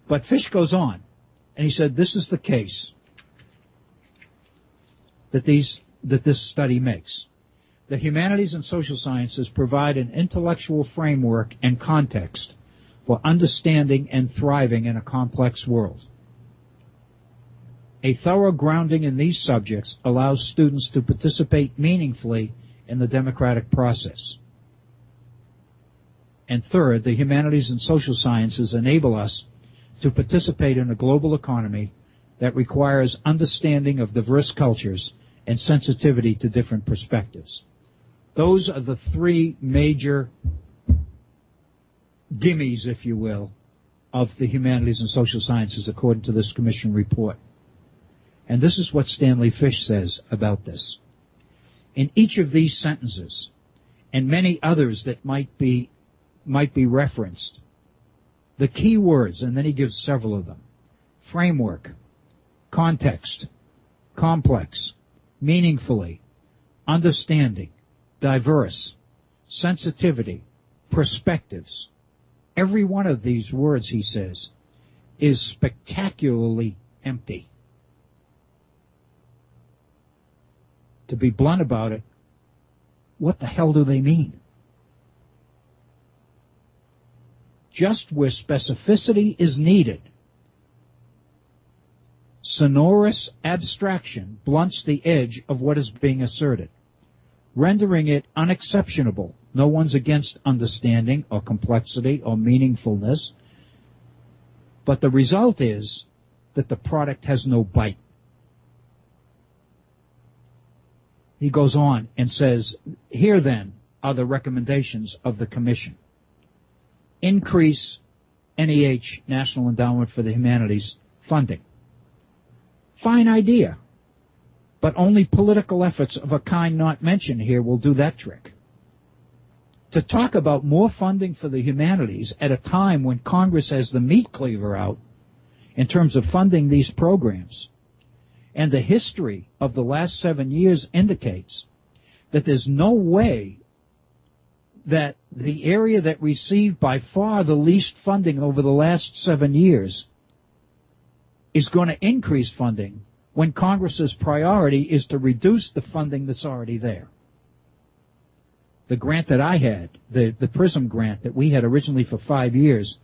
But Fish goes on, and he said this is the case that this study makes. The humanities and social sciences provide an intellectual framework and context for understanding and thriving in a complex world. A thorough grounding in these subjects allows students to participate meaningfully in the democratic process. And third, the humanities and social sciences enable us to participate in a global economy that requires understanding of diverse cultures and sensitivity to different perspectives. Those are the three major gimmies, if you will, of the humanities and social sciences according to this commission report. And this is what Stanley Fish says about this. In each of these sentences, and many others that might be referenced, the key words, and then he gives several of them: framework, context, complex, meaningfully, understanding, diverse, sensitivity, perspectives. Every one of these words, he says, is spectacularly empty. To be blunt about it, what the hell do they mean? Just where specificity is needed, sonorous abstraction blunts the edge of what is being asserted, rendering it unexceptionable. No one's against understanding or complexity or meaningfulness, but the result is that the product has no bite. He goes on and says, here then are the recommendations of the Commission. Increase NEH, National Endowment for the Humanities, funding. Fine idea, but only political efforts of a kind not mentioned here will do that trick. To talk about more funding for the humanities at a time when Congress has the meat cleaver out in terms of funding these programs, and the history of the last 7 years indicates that there's no way that the area that received by far the least funding over the last 7 years is going to increase funding when Congress's priority is to reduce the funding that's already there. The grant that I had, the PRISM grant that we had originally for 5 years,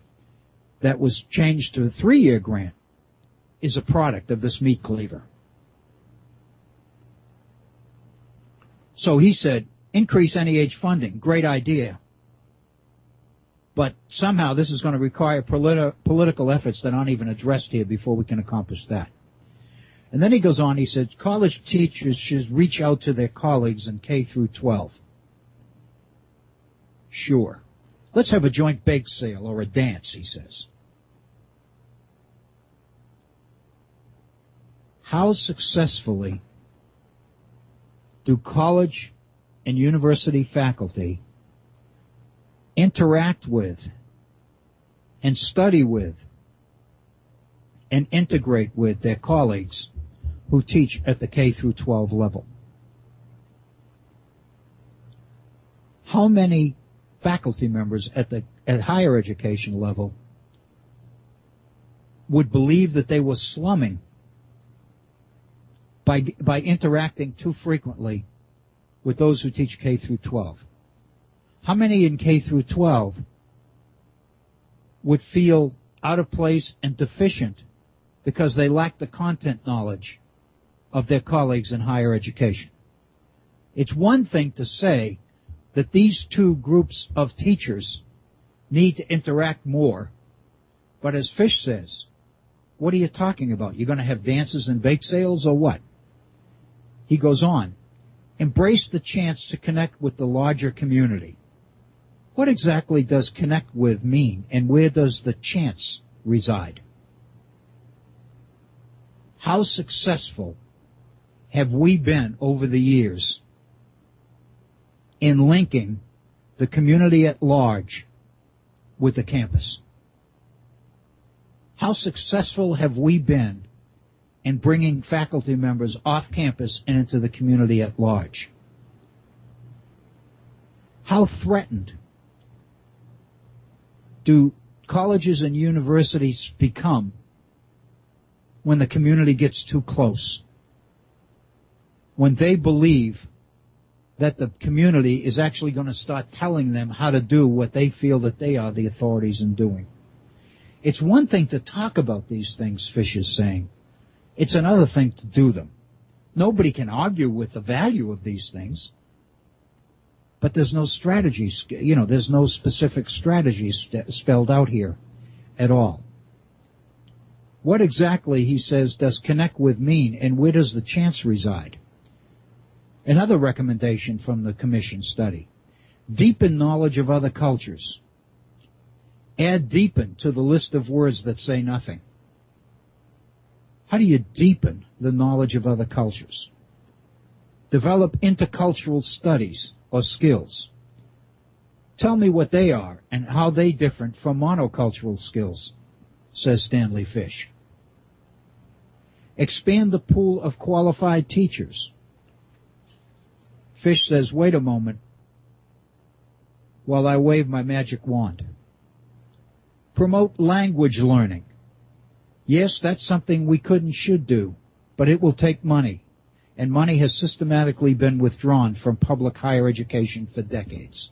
that was changed to a 3-year grant, is a product of this meat cleaver. So he said, increase NEH funding, great idea. But somehow this is going to require political efforts that aren't even addressed here before we can accomplish that. And then he goes on, he said, college teachers should reach out to their colleagues in K through 12. Sure. Let's have a joint bake sale or a dance, he says. How successfully do college and university faculty interact with and study with and integrate with their colleagues who teach at the K through 12 level? How many faculty members at higher education level would believe that they were slumming by interacting too frequently with those who teach K through 12? How many in K through 12 would feel out of place and deficient because they lack the content knowledge of their colleagues in higher education? It's one thing to say that these two groups of teachers need to interact more, but as Fish says, what are you talking about? You're going to have dances and bake sales or what? He goes on, embrace the chance to connect with the larger community. What exactly does connect with mean, and where does the chance reside? How successful have we been over the years in linking the community at large with the campus? How successful have we been in bringing faculty members off campus and into the community at large? How threatened do colleges and universities become when the community gets too close? When they believe that the community is actually going to start telling them how to do what they feel that they are the authorities in doing. It's one thing to talk about these things, Fish is saying. It's another thing to do them. Nobody can argue with the value of these things, but there's no strategies, there's no specific strategies spelled out here at all. What exactly, he says, does connect with mean, and where does the chance reside? Another recommendation from the Commission study: deepen knowledge of other cultures. Add deepen to the list of words that say nothing. How do you deepen the knowledge of other cultures? Develop intercultural studies or skills. Tell me what they are and how they differ from monocultural skills, says Stanley Fish. Expand the pool of qualified teachers. Fish says, wait a moment while I wave my magic wand. Promote language learning. Yes, that's something we could and should do, but it will take money, and money has systematically been withdrawn from public higher education for decades.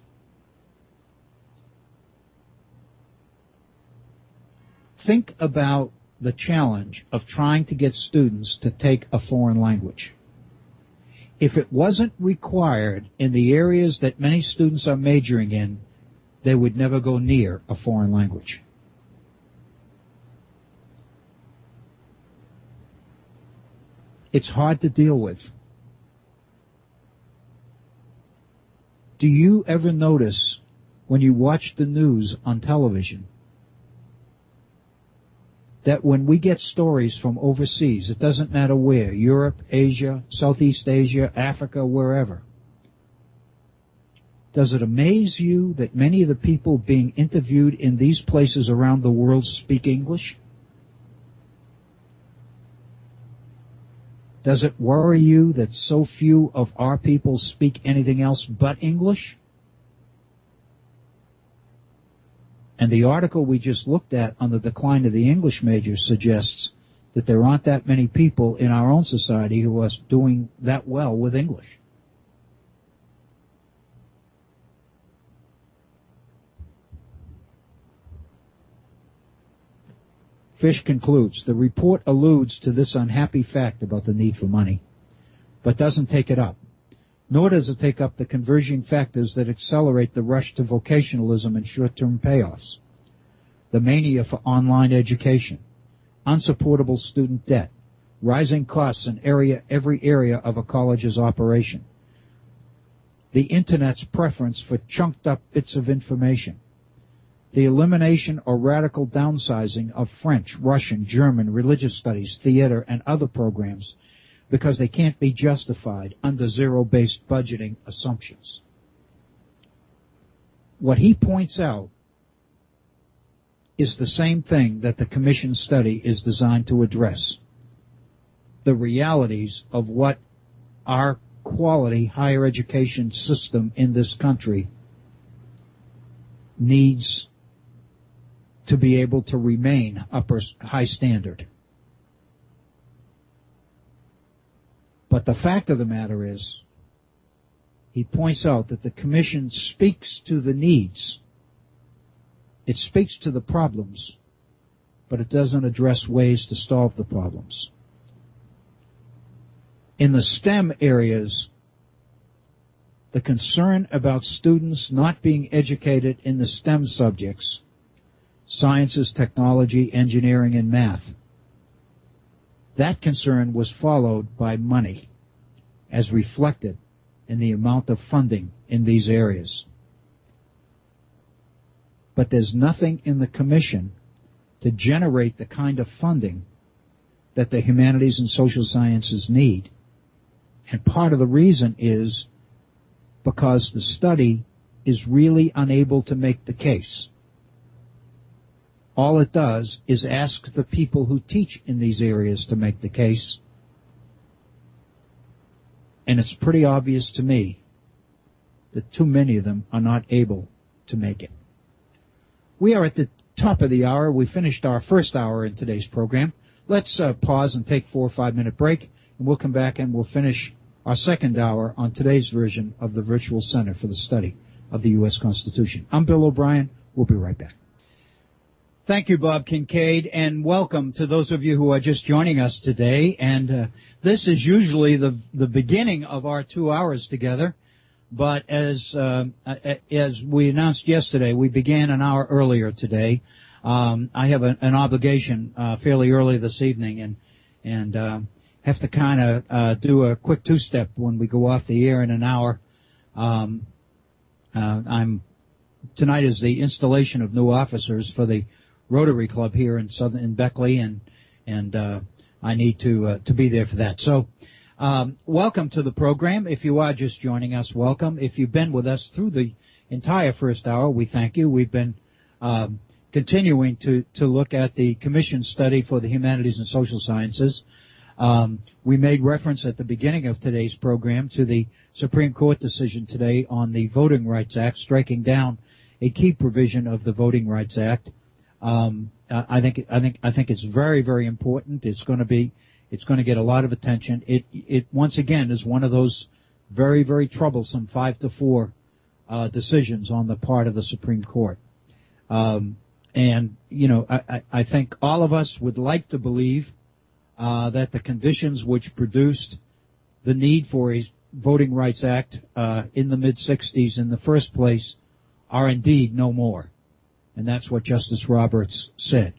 Think about the challenge of trying to get students to take a foreign language. If it wasn't required in the areas that many students are majoring in, they would never go near a foreign language. It's hard to deal with. Do you ever notice when you watch the news on television that when we get stories from overseas, it doesn't matter where, Europe, Asia, Southeast Asia, Africa, wherever, does it amaze you that many of the people being interviewed in these places around the world speak English? Does it worry you that so few of our people speak anything else but English? And the article we just looked at on the decline of the English major suggests that there aren't that many people in our own society who are doing that well with English. Fish concludes, the report alludes to this unhappy fact about the need for money, but doesn't take it up. Nor does it take up the converging factors that accelerate the rush to vocationalism and short-term payoffs. The mania for online education, unsupportable student debt, rising costs in every area of a college's operation, the Internet's preference for chunked-up bits of information, the elimination or radical downsizing of French, Russian, German, religious studies, theater, and other programs because they can't be justified under zero-based budgeting assumptions. What he points out is the same thing that the Commission study is designed to address: the realities of what our quality higher education system in this country needs to be able to remain high standard. But the fact of the matter is, he points out that the Commission speaks to the needs. It speaks to the problems, but it doesn't address ways to solve the problems. In the STEM areas, the concern about students not being educated in the STEM subjects, sciences, technology, engineering, and math, that concern was followed by money, as reflected in the amount of funding in these areas. But there's nothing in the Commission to generate the kind of funding that the humanities and social sciences need. And part of the reason is because the study is really unable to make the case. All it does is ask the people who teach in these areas to make the case. And it's pretty obvious to me that too many of them are not able to make it. We are at the top of the hour. We finished our first hour in today's program. Let's pause and take 4 or 5 minute break, and we'll come back and we'll finish our second hour on today's version of the Virtual Center for the Study of the U.S. Constitution. I'm Bill O'Brien. We'll be right back. Thank you, Bob Kincaid, and welcome to those of you who are just joining us today. And this is usually the beginning of our 2 hours together, but as we announced yesterday, we began an hour earlier today. I have an obligation fairly early this evening, and have to kind of do a quick two-step when we go off the air in an hour. Tonight is the installation of new officers for the Rotary Club here in Beckley, and I need to be there for that. So, welcome to the program. If you are just joining us, welcome. If you've been with us through the entire first hour, we thank you. We've been continuing to look at the Commission study for the Humanities and Social Sciences. We made reference at the beginning of today's program to the Supreme Court decision today on the Voting Rights Act, striking down a key provision of the Voting Rights Act. I think it's very, very important. It's going to get a lot of attention. It once again is one of those very, very troublesome 5-4 decisions on the part of the Supreme Court. And you know, I think all of us would like to believe that the conditions which produced the need for a Voting Rights Act in the mid-'60s in the first place are indeed no more. And that's what Justice Roberts said.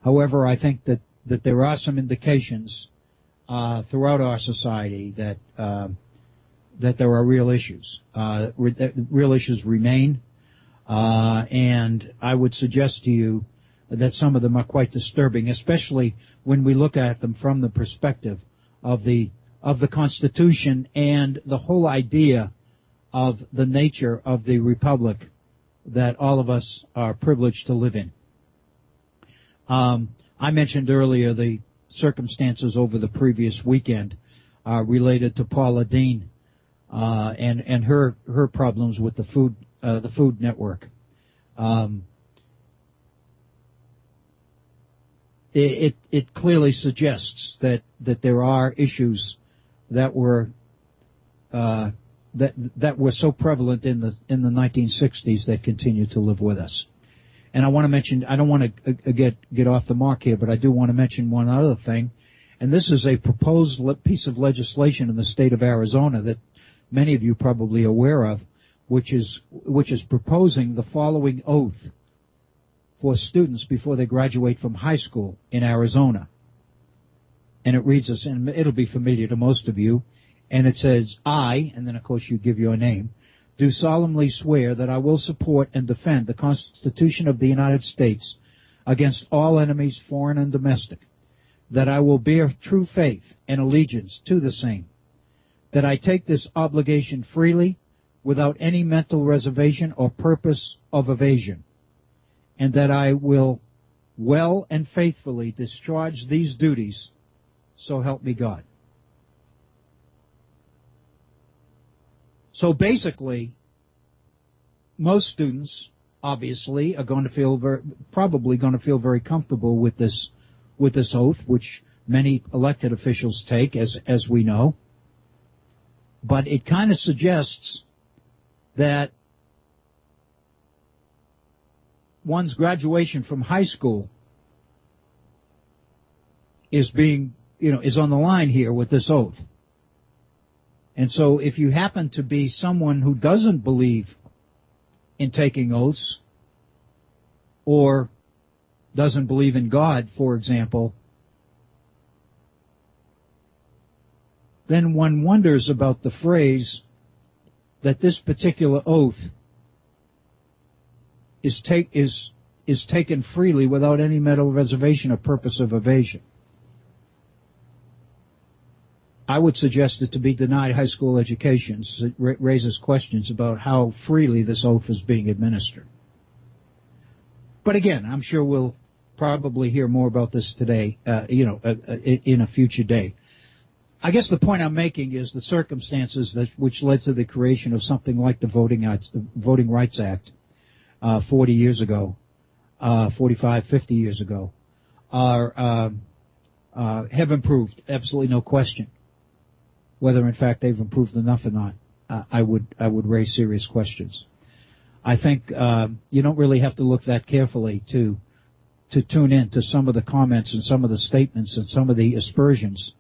However, I think that there are some indications throughout our society that there are real issues. Real issues remain, and I would suggest to you that some of them are quite disturbing, especially when we look at them from the perspective of the Constitution and the whole idea of the nature of the republic that all of us are privileged to live in. I mentioned earlier the circumstances over the previous weekend related to Paula Deen and her problems with the Food Network. It clearly suggests that there are issues that were so prevalent in the 1960s that continue to live with us. And I want to mention, I don't want to get off the mark here, but I do want to mention one other thing, and this is a proposed piece of legislation in the state of Arizona that many of you probably are aware of, which is proposing the following oath for students before they graduate from high school in Arizona. And it reads this, and it'll be familiar to most of you, and it says, I, and then of course you give your name, do solemnly swear that I will support and defend the Constitution of the United States against all enemies, foreign and domestic, that I will bear true faith and allegiance to the same, that I take this obligation freely without any mental reservation or purpose of evasion, and that I will well and faithfully discharge these duties, so help me God. So basically, most students obviously are going to feel probably going to feel very comfortable with this oath, which many elected officials take, as we know. But it kind of suggests that one's graduation from high school is on the line here with this oath. And so if you happen to be someone who doesn't believe in taking oaths, or doesn't believe in God, for example, then one wonders about the phrase that this particular oath is taken freely without any mental reservation or purpose of evasion. I would suggest it to be denied high school education. It raises questions about how freely this oath is being administered. But again, I'm sure we'll probably hear more about this today, in a future day. I guess the point I'm making is the circumstances which led to the creation of something like the Voting Rights Act 40 years ago, 45, 50 years ago, have improved. Absolutely no question. Whether in fact they've improved enough or not, I would raise serious questions. I think you don't really have to look that carefully to tune in to some of the comments and some of the statements and some of the aspersions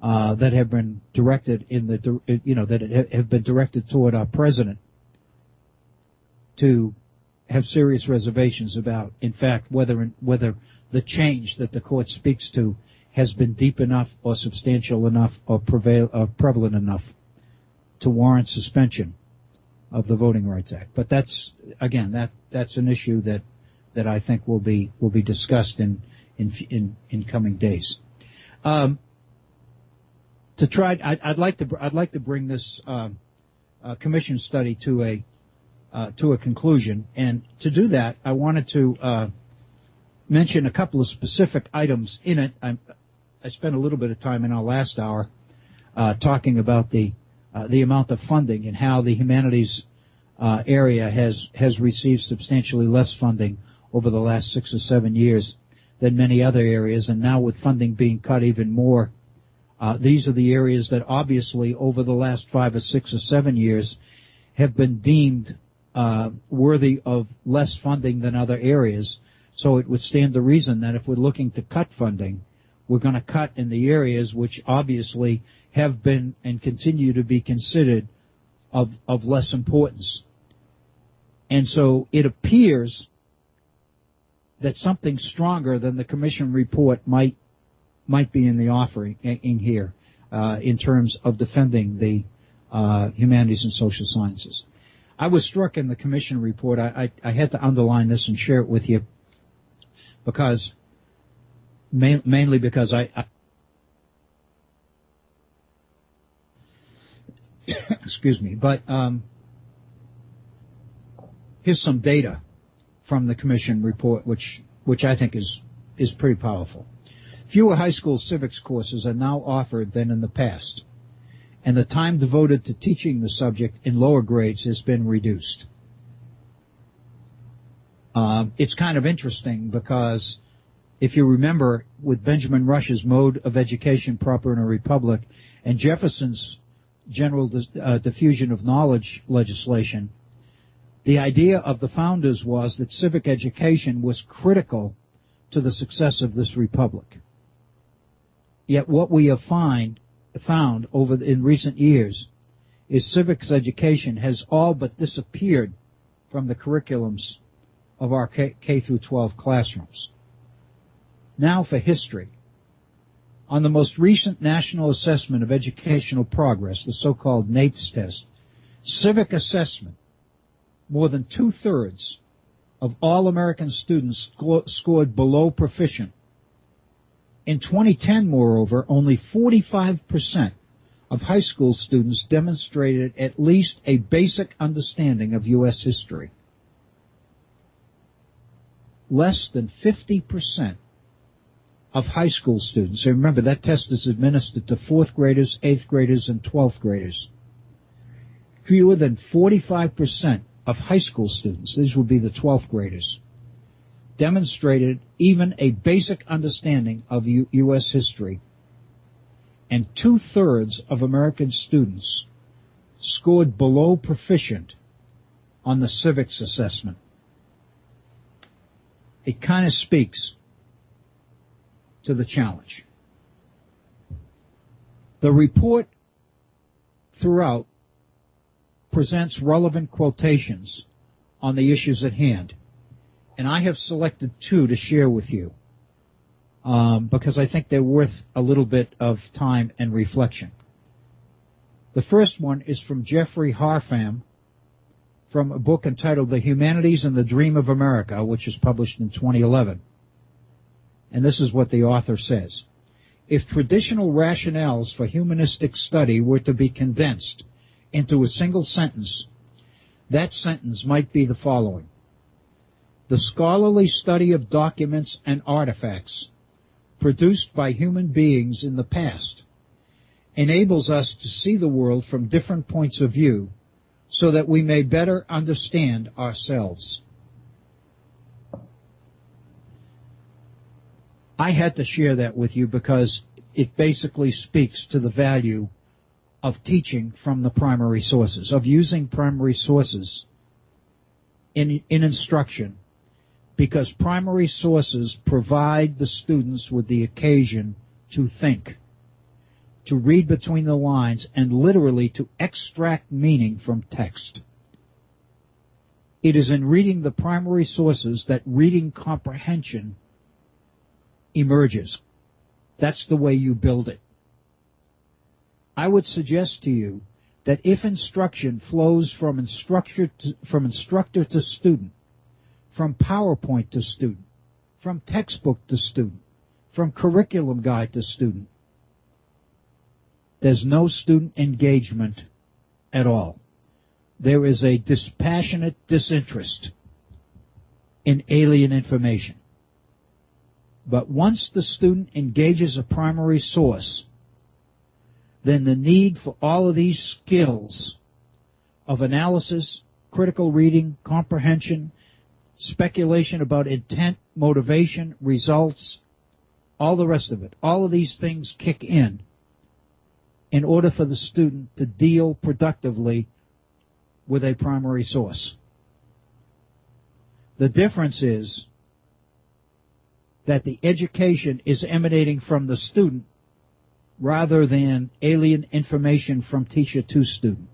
that have been directed that have been directed toward our president, to have serious reservations about, in fact, whether the change that the court speaks to has been deep enough or substantial enough or prevalent enough to warrant suspension of the Voting Rights Act. But that's an issue that I think will be discussed in coming days. I'd like to bring this commission study to a conclusion, and to do that, I wanted to mention a couple of specific items in it. I spent a little bit of time in our last hour talking about the amount of funding and how the humanities area has received substantially less funding over the last 6 or 7 years than many other areas, and now with funding being cut even more, these are the areas that obviously over the last 5 or 6 or 7 years have been deemed worthy of less funding than other areas. So it would stand to reason that if we're looking to cut funding, we're going to cut in the areas which obviously have been and continue to be considered of less importance. And so it appears that something stronger than the commission report might be in the offering in here in terms of defending the humanities and social sciences. I was struck in the commission report. I had to underline this and share it with you because mainly because I excuse me, but here's some data from the commission report which I think is pretty powerful. Fewer high school civics courses are now offered than in the past, and the time devoted to teaching the subject in lower grades has been reduced. It's kind of interesting because if you remember, with Benjamin Rush's Mode of Education Proper in a Republic and Jefferson's General Diffusion of Knowledge legislation, the idea of the founders was that civic education was critical to the success of this republic. Yet what we have found in recent years is civics education has all but disappeared from the curriculums of our K through 12 classrooms. Now for history. On the most recent National Assessment of Educational Progress, the so-called NAEPS test, civic assessment, more than 2/3 of all American students scored below proficient. In 2010, moreover, only 45% of high school students demonstrated at least a basic understanding of U.S. history. Less than 50% of high school students, and remember that test is administered to 4th graders, 8th graders, and 12th graders. Fewer than 45% of high school students, these would be the 12th graders, demonstrated even a basic understanding of U.S. history, and 2/3 of American students scored below proficient on the civics assessment. It kind of speaks to the challenge. The report throughout presents relevant quotations on the issues at hand, and I have selected two to share with you because I think they're worth a little bit of time and reflection. The first one is from Jeffrey Harfam from a book entitled The Humanities and the Dream of America, which was published in 2011. And this is what the author says. If traditional rationales for humanistic study were to be condensed into a single sentence, that sentence might be the following. The scholarly study of documents and artifacts produced by human beings in the past enables us to see the world from different points of view so that we may better understand ourselves. I had to share that with you because it basically speaks to the value of teaching from the primary sources, of using primary sources in instruction, because primary sources provide the students with the occasion to think, to read between the lines, and literally to extract meaning from text. It is in reading the primary sources that reading comprehension emerges. That's the way you build it. I would suggest to you that if instruction flows from instructor to student, from PowerPoint to student, from textbook to student, from curriculum guide to student, there's no student engagement at all. There is a dispassionate disinterest in alien information. But once the student engages a primary source, then the need for all of these skills of analysis, critical reading, comprehension, speculation about intent, motivation, results, all the rest of it, all of these things kick in order for the student to deal productively with a primary source. The difference is that the education is emanating from the student rather than alien information from teacher to student.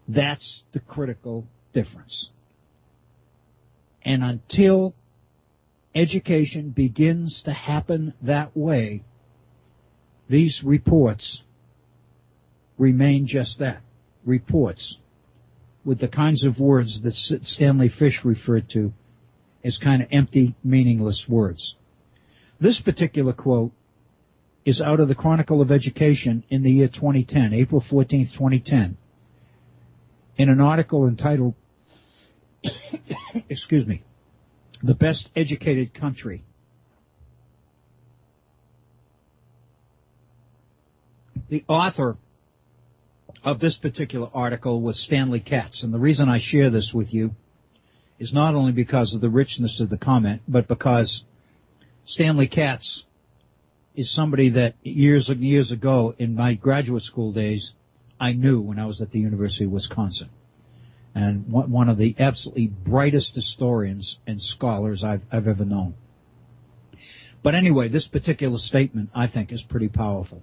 That's the critical difference. And until education begins to happen that way, these reports remain just that, reports, with the kinds of words that Stanley Fish referred to as kind of empty, meaningless words. This particular quote is out of the Chronicle of Education in the year 2010, April 14th, 2010, in an article entitled, excuse me, The Best Educated Country. The author of this particular article was Stanley Katz, and the reason I share this with you is not only because of the richness of the comment, but because Stanley Katz is somebody that years and years ago in my graduate school days I knew when I was at the University of Wisconsin, and one of the absolutely brightest historians and scholars I've ever known. But anyway, this particular statement I think is pretty powerful.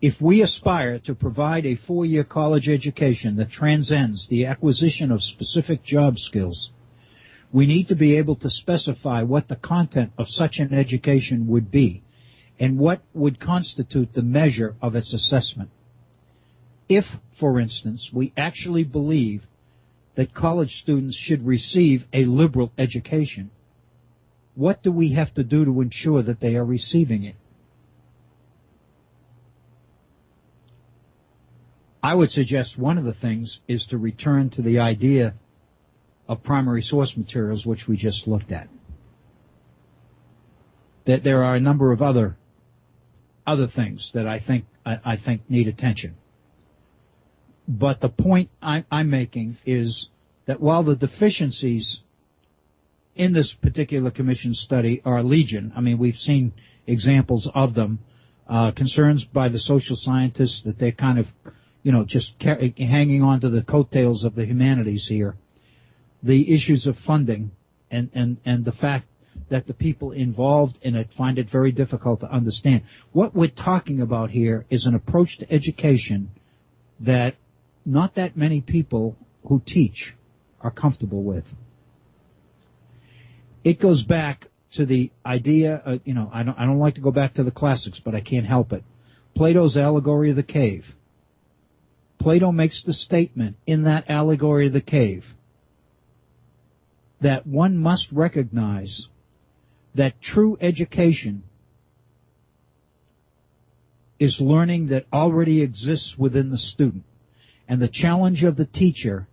If we aspire to provide a 4-year college education that transcends the acquisition of specific job skills, we need to be able to specify what the content of such an education would be and what would constitute the measure of its assessment. If, for instance, we actually believe that college students should receive a liberal education, what do we have to do to ensure that they are receiving it? I would suggest one of the things is to return to the idea of primary source materials, which we just looked at. That there are a number of other things that I think need attention. But the point I'm making is that while the deficiencies in this particular commission study are legion, I mean, we've seen examples of them, concerns by the social scientists that they're kind of just hanging on to the coattails of the humanities here, the issues of funding and the fact that the people involved in it find it very difficult to understand. What we're talking about here is an approach to education that not that many people who teach are comfortable with. It goes back to the idea, I don't like to go back to the classics, but I can't help it. Plato's allegory of the cave. Plato makes the statement in that allegory of the cave that one must recognize that true education is learning that already exists within the student. And the challenge of the teacher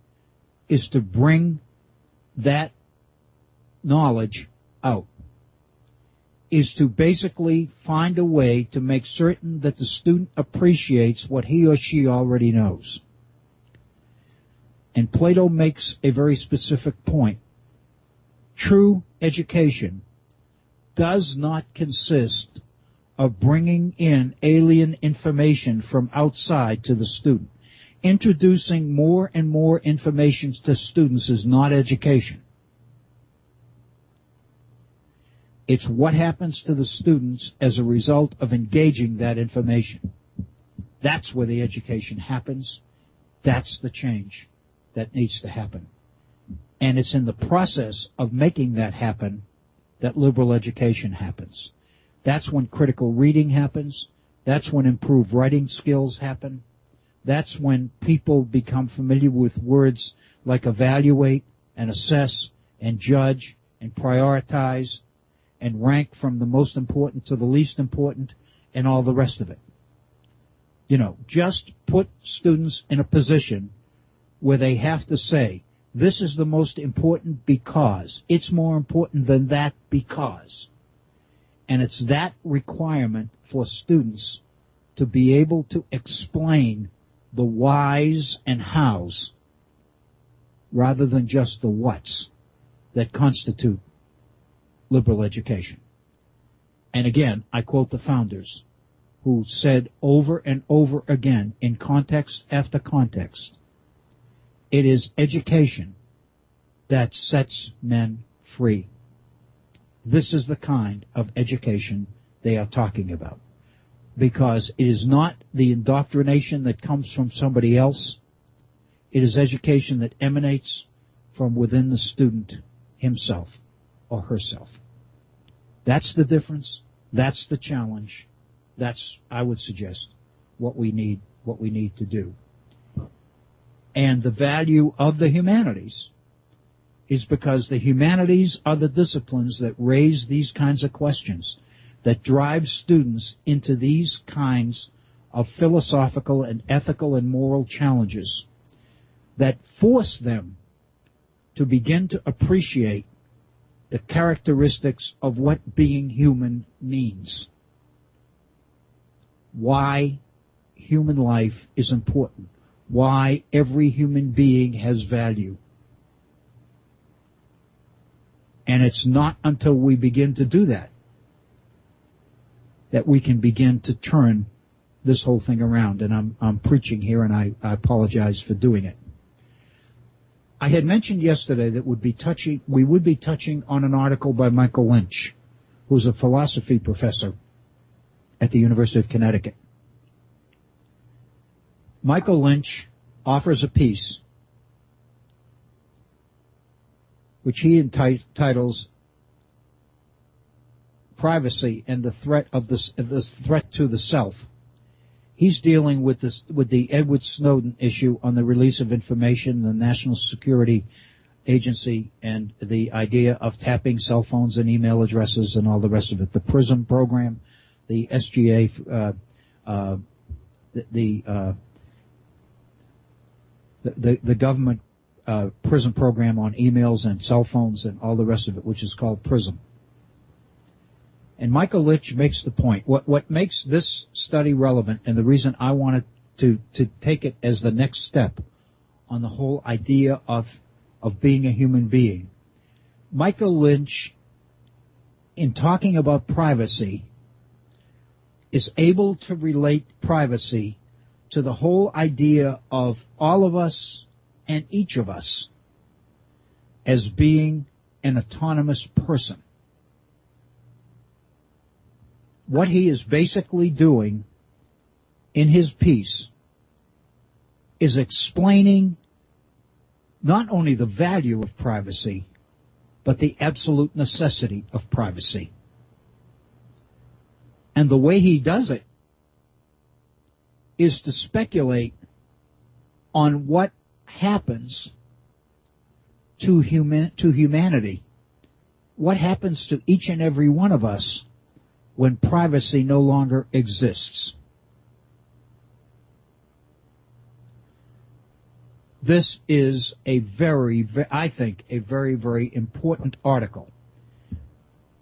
is to bring that knowledge out, is to basically find a way to make certain that the student appreciates what he or she already knows. And Plato makes a very specific point. True education does not consist of bringing in alien information from outside to the student. Introducing more and more information to students is not education. It's what happens to the students as a result of engaging that information. That's where the education happens. That's the change that needs to happen. And it's in the process of making that happen that liberal education happens. That's when critical reading happens. That's when improved writing skills happen. That's when people become familiar with words like evaluate and assess and judge and prioritize and rank from the most important to the least important and all the rest of it. Just put students in a position where they have to say, this is the most important because. It's more important than that because. And it's that requirement for students to be able to explain the whys and hows rather than just the whats that constitute liberal education. And again, I quote the founders who said over and over again in context after context, it is education that sets men free. This is the kind of education they are talking about. Because it is not the indoctrination that comes from somebody else. It is education that emanates from within the student himself or herself. That's the difference. That's the challenge. That's, I would suggest, what we need to do. And the value of the humanities is because the humanities are the disciplines that raise these kinds of questions, that drive students into these kinds of philosophical and ethical and moral challenges, that force them to begin to appreciate the characteristics of what being human means. Why human life is important. Why every human being has value. And it's not until we begin to do that that we can begin to turn this whole thing around. And I'm preaching here, and I apologize for doing it. I had mentioned yesterday that we would be touching on an article by Michael Lynch, who's a philosophy professor at the University of Connecticut. Michael Lynch offers a piece which he entitles Privacy and the Threat of the Threat to the Self. He's dealing with the Edward Snowden issue on the release of information, the National Security Agency, and the idea of tapping cell phones and email addresses and all the rest of it. The PRISM program, the SGA, the government PRISM program on emails and cell phones and all the rest of it, which is called PRISM. And Michael Lynch makes the point. What makes this study relevant, and the reason I wanted to take it as the next step on the whole idea of being a human being, Michael Lynch, in talking about privacy, is able to relate privacy to the whole idea of all of us and each of us as being an autonomous person. What he is basically doing in his piece is explaining not only the value of privacy, but the absolute necessity of privacy. And the way he does it is to speculate on what happens to humanity, what happens to each and every one of us when privacy no longer exists. This is I think, a very, very important article.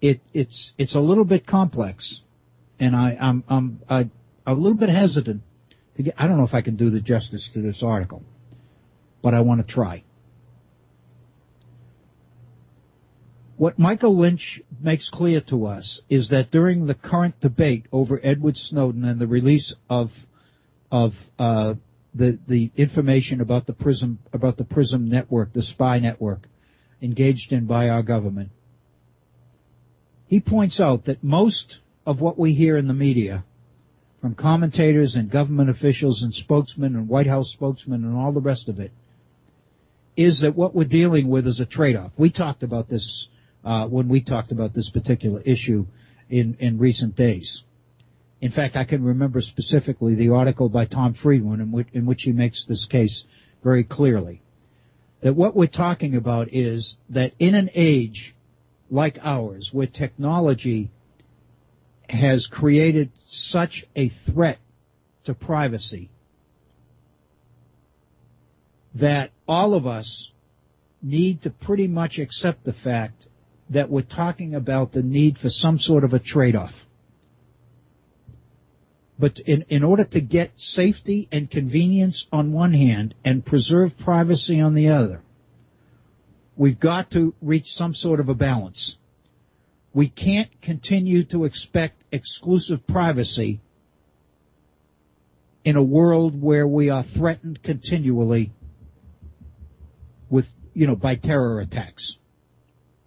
It's a little bit complex, and I'm a little bit hesitant to get. I don't know if I can do the justice to this article, but I want to try. What Michael Lynch makes clear to us is that during the current debate over Edward Snowden and the release of the information about the PRISM network, the spy network engaged in by our government, he points out that most of what we hear in the media from commentators and government officials and spokesmen and White House spokesmen and all the rest of it is that what we're dealing with is a trade-off. We talked about this when we talked about this particular issue in recent days. In fact, I can remember specifically the article by Tom Friedman in which he makes this case very clearly. That what we're talking about is that in an age like ours, where technology has created such a threat to privacy, that all of us need to pretty much accept the fact that we're talking about the need for some sort of a trade-off. But in order to get safety and convenience on one hand and preserve privacy on the other, we've got to reach some sort of a balance. We can't continue to expect exclusive privacy in a world where we are threatened continually with, by terror attacks.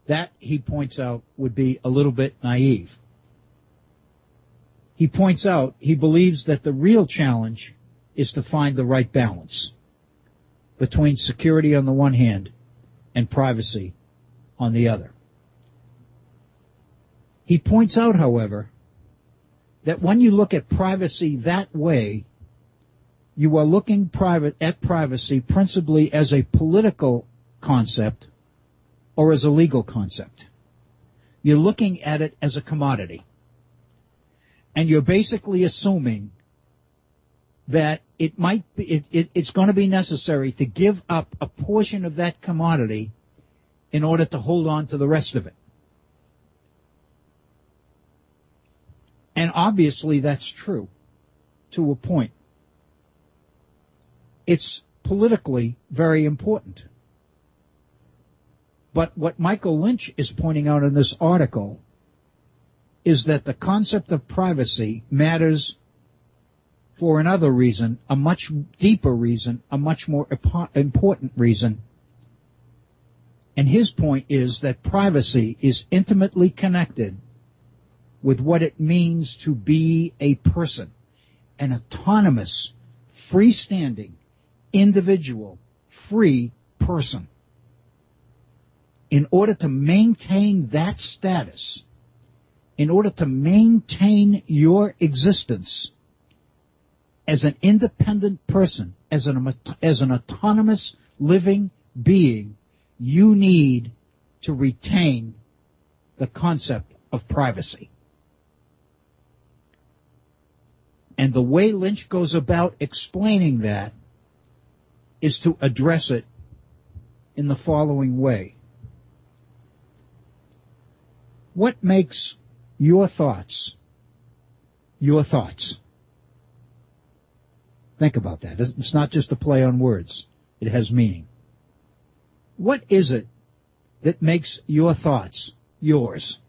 That, he points out, would be a little bit naive. He points out he believes that the real challenge is to find the right balance between security on the one hand and privacy on the other. He points out, however, that when you look at privacy that way, you are looking at privacy principally as a political concept or as a legal concept. You're looking at it as a commodity. And you're basically assuming that it's going to be necessary to give up a portion of that commodity in order to hold on to the rest of it. And obviously that's true to a point. It's politically very important. But what Michael Lynch is pointing out in this article is that the concept of privacy matters for another reason, a much deeper reason, a much more important reason. And his point is that privacy is intimately connected with what it means to be a person, an autonomous, freestanding, individual, free person. In order to maintain that status, in order to maintain your existence as an independent person, as an autonomous living being, you need to retain the concept of privacy. And the way Lynch goes about explaining that is to address it in the following way. What makes your thoughts your thoughts? Think about that. It's not just a play on words. It has meaning. What is it that makes your thoughts yours?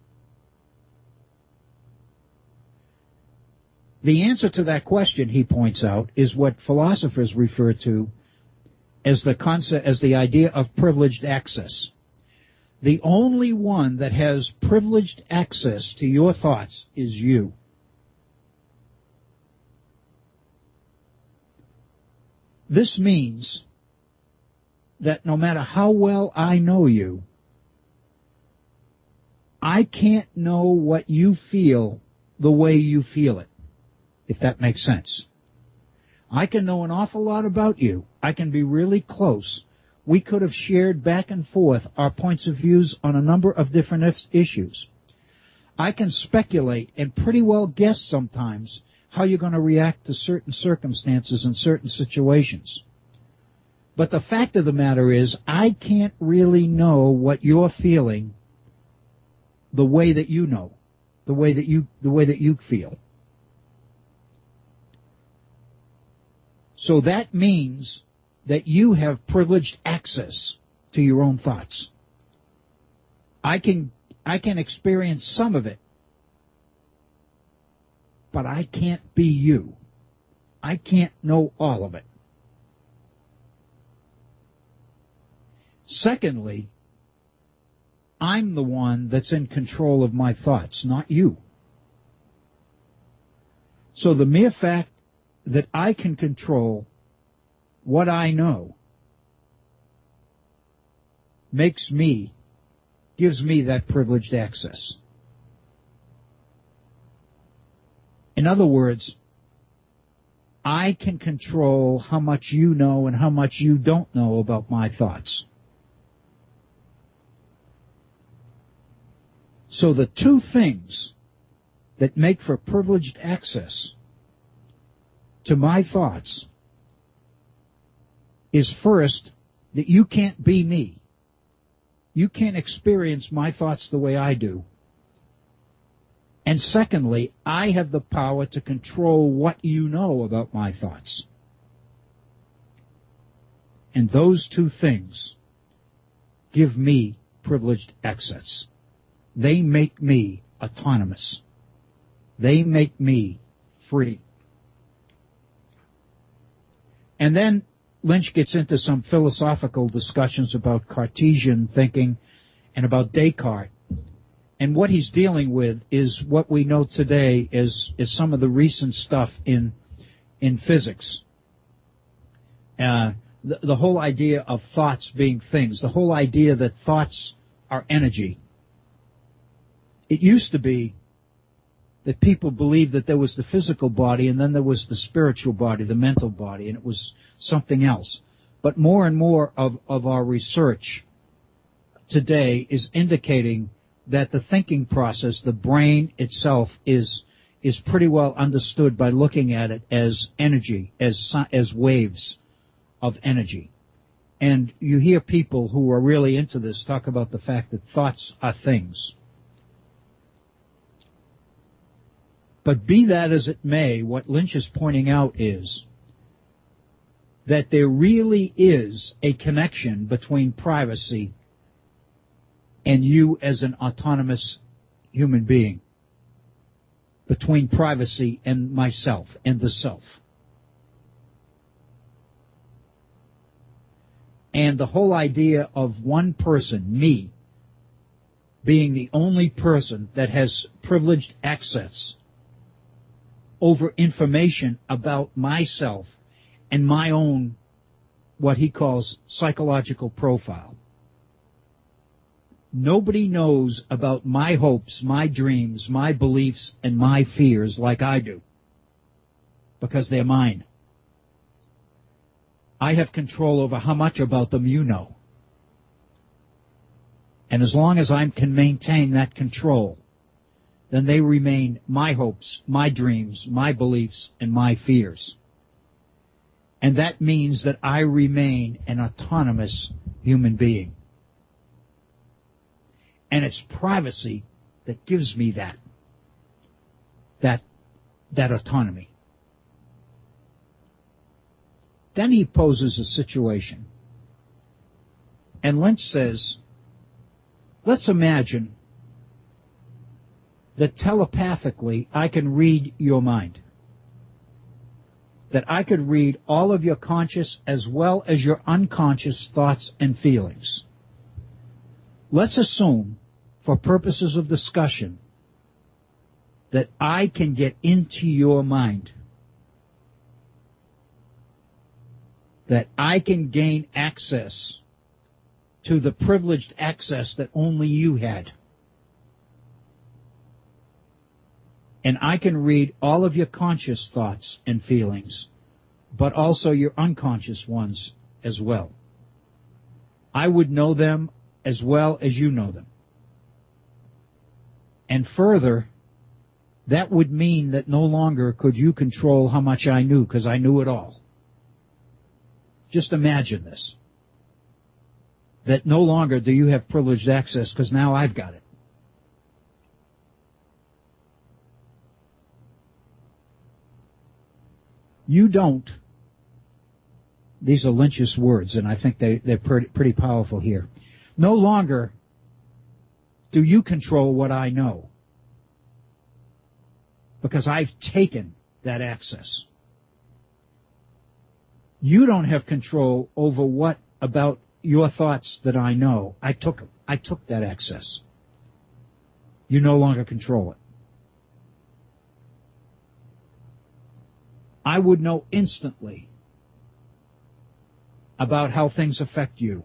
The answer to that question, he points out, is what philosophers refer to as the idea of privileged access. The only one that has privileged access to your thoughts is you. This means that no matter how well I know you, I can't know what you feel the way you feel it, if that makes sense. I can know an awful lot about you. I can be really close. We could have shared back and forth our points of views on a number of different issues. I can speculate and pretty well guess sometimes how you're going to react to certain circumstances and certain situations. But the fact of the matter is, I can't really know what you're feeling the way that you know, the way that you feel. So that means that you have privileged access to your own thoughts. I can experience some of it, but I can't be you. I can't know all of it. Secondly, I'm the one that's in control of my thoughts, not you. So the mere fact that I can control what I know gives me that privileged access. In other words, I can control how much you know and how much you don't know about my thoughts. So the two things that make for privileged access to my thoughts is first, that you can't be me. You can't experience my thoughts the way I do. And secondly, I have the power to control what you know about my thoughts. And those two things give me privileged access. They make me autonomous. They make me free. And then Lynch gets into some philosophical discussions about Cartesian thinking and about Descartes. And what he's dealing with is what we know today is some of the recent stuff in physics. The whole idea of thoughts being things, the whole idea that thoughts are energy. It used to be that people believed that there was the physical body and then there was the spiritual body, the mental body, and it was something else. But more and more of our research today is indicating that the thinking process, the brain itself, is pretty well understood by looking at it as energy, as waves of energy. And you hear people who are really into this talk about the fact that thoughts are things. But be that as it may, what Lynch is pointing out is that there really is a connection between privacy and you as an autonomous human being, between privacy and myself and the self. And the whole idea of one person, me, being the only person that has privileged access over information about myself and my own, what he calls, psychological profile. Nobody knows about my hopes, my dreams, my beliefs, and my fears like I do, because they're mine. I have control over how much about them you know. And as long as I can maintain that control, then they remain my hopes, my dreams, my beliefs, and my fears. And that means that I remain an autonomous human being. And it's privacy that gives me that autonomy. Then he poses a situation. And Lynch says, let's imagine that telepathically I can read your mind. that I could read all of your conscious as well as your unconscious thoughts and feelings. Let's assume, for purposes of discussion, that I can get into your mind, that I can gain access to the privileged access that only you had. And I can read all of your conscious thoughts and feelings, but also your unconscious ones as well. I would know them as well as you know them. And further, that would mean that no longer could you control how much I knew, because I knew it all. Just imagine this. That no longer do you have privileged access, because now I've got it. You don't. These are Lynch's words, and I think they're pretty powerful here. No longer do you control what I know, because I've taken that access. You don't have control over what about your thoughts that I know. I took that access. You no longer control it. I would know instantly about how things affect you,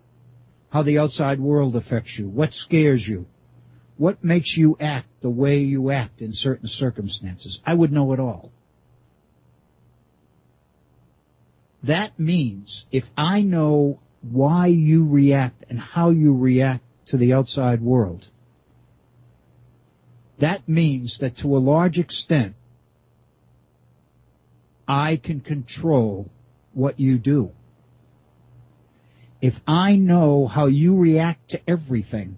how the outside world affects you, what scares you, what makes you act the way you act in certain circumstances. I would know it all. That means if I know why you react and how you react to the outside world, that means that to a large extent, I can control what you do. If I know how you react to everything,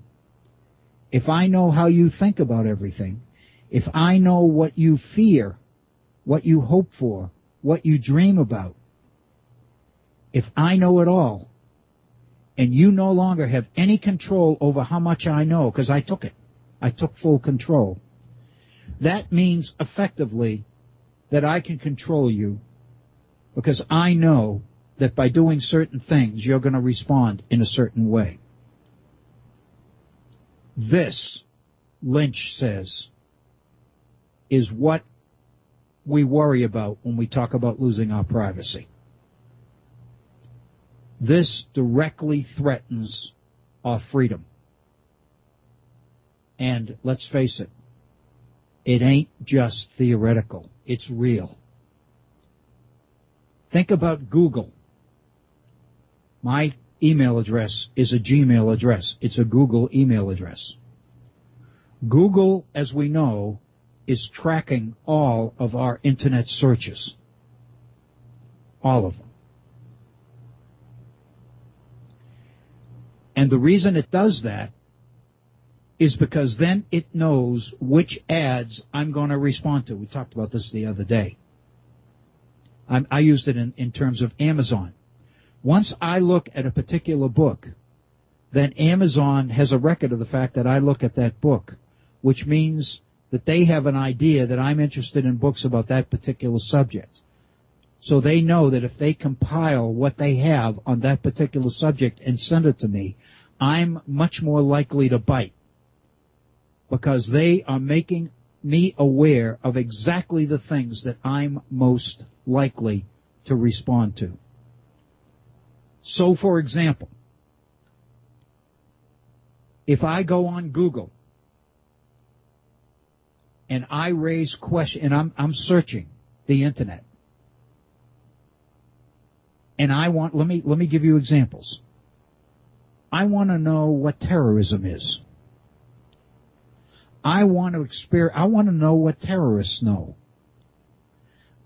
if I know how you think about everything, if I know what you fear, what you hope for, what you dream about, if I know it all, and you no longer have any control over how much I know, because I took it, I took full control, that means effectively that I can control you, because I know that by doing certain things, you're going to respond in a certain way. This, Lynch says, is what we worry about when we talk about losing our privacy. This directly threatens our freedom. And let's face it, it ain't just theoretical. It's real. Think about Google. My email address is a Gmail address. It's a Google email address. Google, as we know, is tracking all of our internet searches. All of them. And the reason it does that is because then it knows which ads I'm going to respond to. We talked about this the other day. I used it in terms of Amazon. Once I look at a particular book, then Amazon has a record of the fact that I look at that book, which means that they have an idea that I'm interested in books about that particular subject. So they know that if they compile what they have on that particular subject and send it to me, I'm much more likely to bite, because they are making me aware of exactly the things that I'm most likely to respond to. So, for example, if I go on Google and I raise questions, and I'm searching the internet, and I want, let me give you examples. I want to know what terrorism is. I want to know what terrorists know.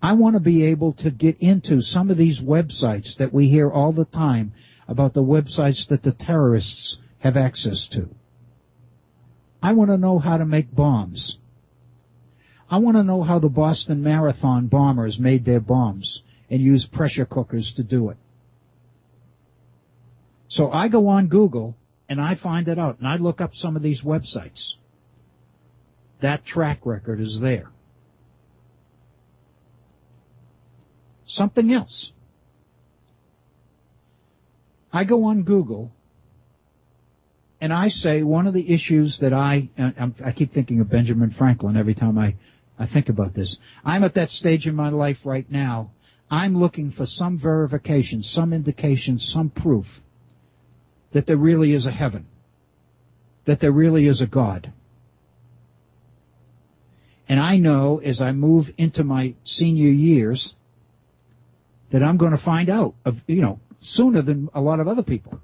I want to be able to get into some of these websites that we hear all the time about, the websites that the terrorists have access to. I want to know how to make bombs. I want to know how the Boston Marathon bombers made their bombs and used pressure cookers to do it. So I go on Google and I find it out, and I look up some of these websites. That track record is there. something else. I go on Google and I say one of the issues that I keep thinking of Benjamin Franklin every time I think about this. I'm at that stage in my life right now. I'm looking for some verification, some indication, some proof that there really is a heaven, that there really is a God. And I know as I move into my senior years that I'm going to find out, sooner than a lot of other people.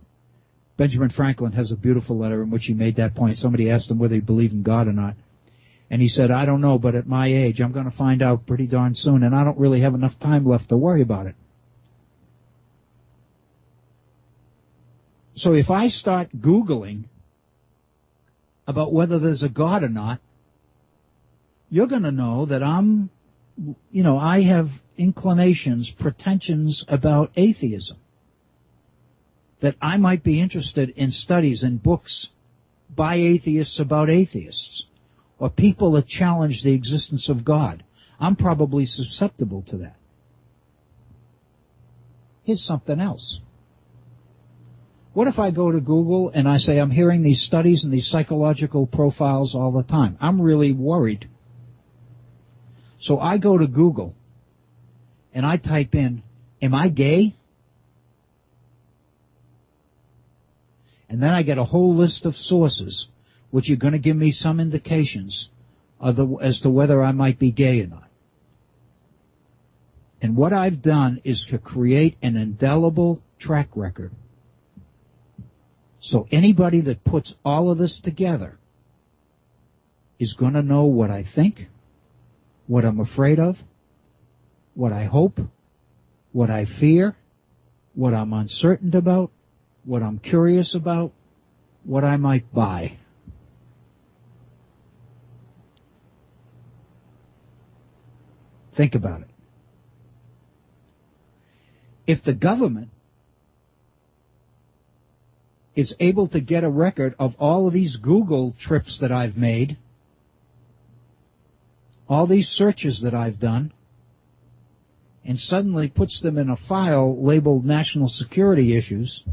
Benjamin Franklin has a beautiful letter in which he made that point. Somebody asked him whether he believed in God or not. And he said, I don't know, but at my age, I'm going to find out pretty darn soon, and I don't really have enough time left to worry about it. So if I start Googling about whether there's a God or not, you're going to know that I have inclinations, pretensions about atheism. That I might be interested in studies and books by atheists about atheists, or people that challenge the existence of God. I'm probably susceptible to that. Here's something else. What if I go to Google and I say I'm hearing these studies and these psychological profiles all the time? I'm really worried. So I go to Google and I type in, am I gay? And then I get a whole list of sources which are going to give me some indications as to whether I might be gay or not. And what I've done is to create an indelible track record. So anybody that puts all of this together is going to know what I think, what I'm afraid of, what I hope, what I fear, what I'm uncertain about, what I'm curious about, what I might buy. Think about it. If the government is able to get a record of all of these Google trips that I've made, all these searches that I've done, and suddenly puts them in a file labeled national security issues,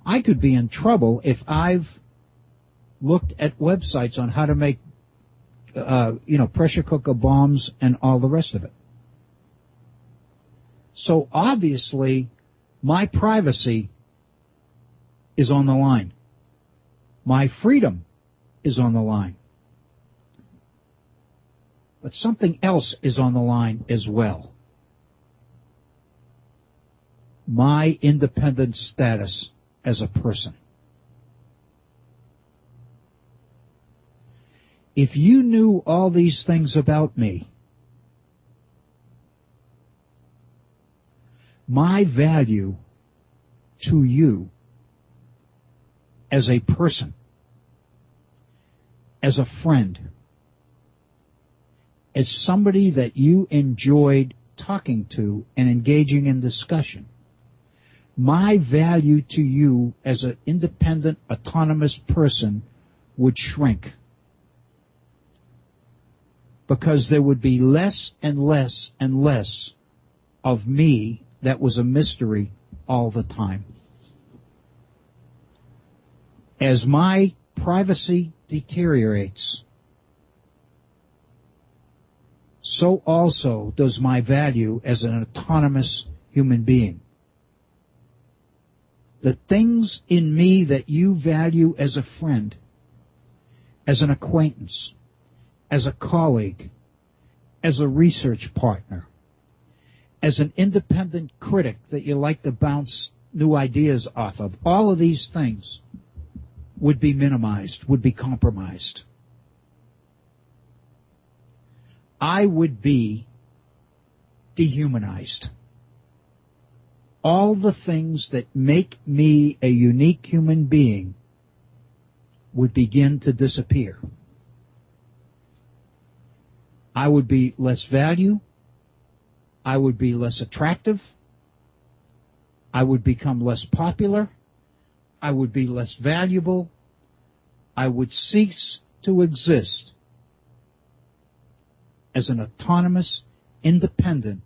I could be in trouble if I've looked at websites on how to make, pressure cooker bombs and all the rest of it. So obviously, my privacy is on the line. My freedom is on the line. But something else is on the line as well. My independent status as a person. If you knew all these things about me, my value to you as a person, as a friend, as somebody that you enjoyed talking to and engaging in discussion, my value to you as an independent, autonomous person would shrink. Because there would be less and less and less of me that was a mystery all the time. As my privacy deteriorates, so also does my value as an autonomous human being. The things in me that you value as a friend, as an acquaintance, as a colleague, as a research partner, as an independent critic that you like to bounce new ideas off of, all of these things would be minimized, would be compromised. I would be dehumanized. All the things that make me a unique human being would begin to disappear. I would be less value. I would be less attractive. I would become less popular. I would be less valuable. I would cease to exist as an autonomous, independent,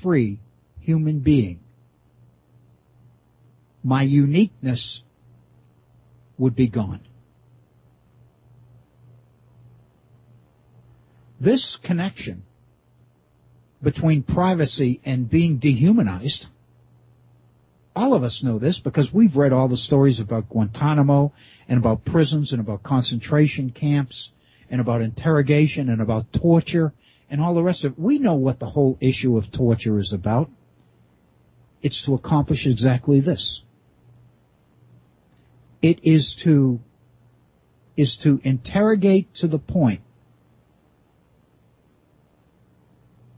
free human being, my uniqueness would be gone. This connection between privacy and being dehumanized, all of us know this because we've read all the stories about Guantanamo and about prisons and about concentration camps and about interrogation and about torture and all the rest of it. We know what the whole issue of torture is about. It's to accomplish exactly this. It is to interrogate to the point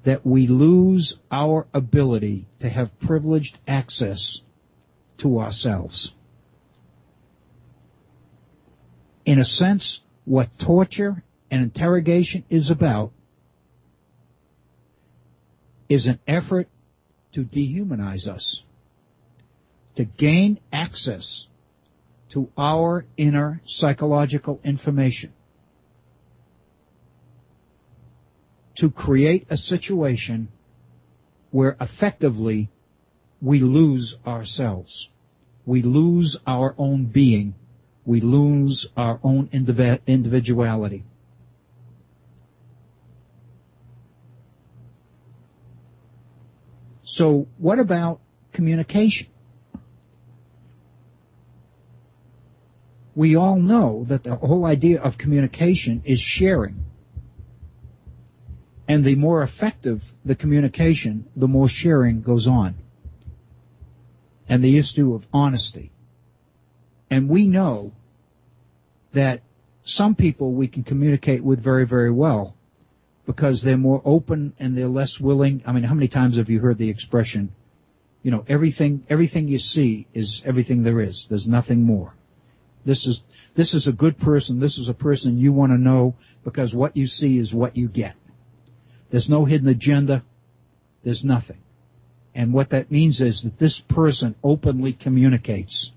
that we lose our ability to have privileged access to ourselves. In a sense, what torture and interrogation is about is an effort to dehumanize us, to gain access to our inner psychological information, to create a situation where effectively we lose ourselves. We lose our own being. We lose our own individuality. So what about communication? We all know that the whole idea of communication is sharing. And the more effective the communication, the more sharing goes on. And the issue of honesty. And we know that some people we can communicate with very, very well because they're more open and they're less willing. I mean, how many times have you heard the expression, you know, everything you see is everything there is. There's nothing more. This is a good person. This is a person you want to know because what you see is what you get. There's no hidden agenda. There's nothing. And what that means is that this person openly communicates.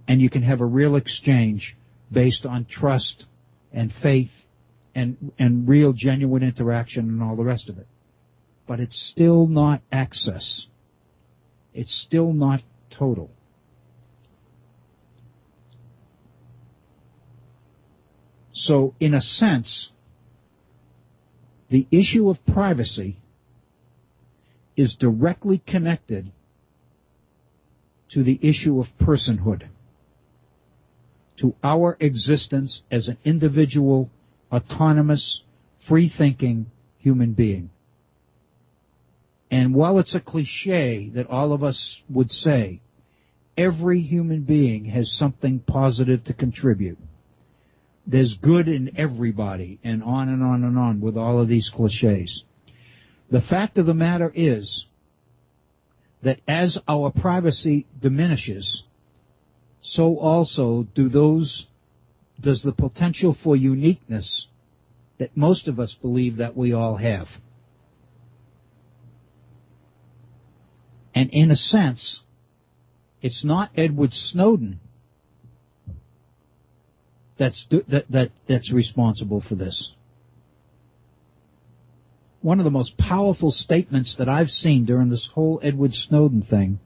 And you can have a real exchange based on trust and faith and real genuine interaction and all the rest of it. But it's still not access. It's still not total. So, in a sense, the issue of privacy is directly connected to the issue of personhood, to our existence as an individual, autonomous, free-thinking human being. And while it's a cliche that all of us would say, every human being has something positive to contribute. There's good in everybody, and on and on and on with all of these cliches. The fact of the matter is that as our privacy diminishes, so also does the potential for uniqueness that most of us believe that we all have. And in a sense, it's not Edward Snowden that's responsible for this. One of the most powerful statements that I've seen during this whole Edward Snowden thing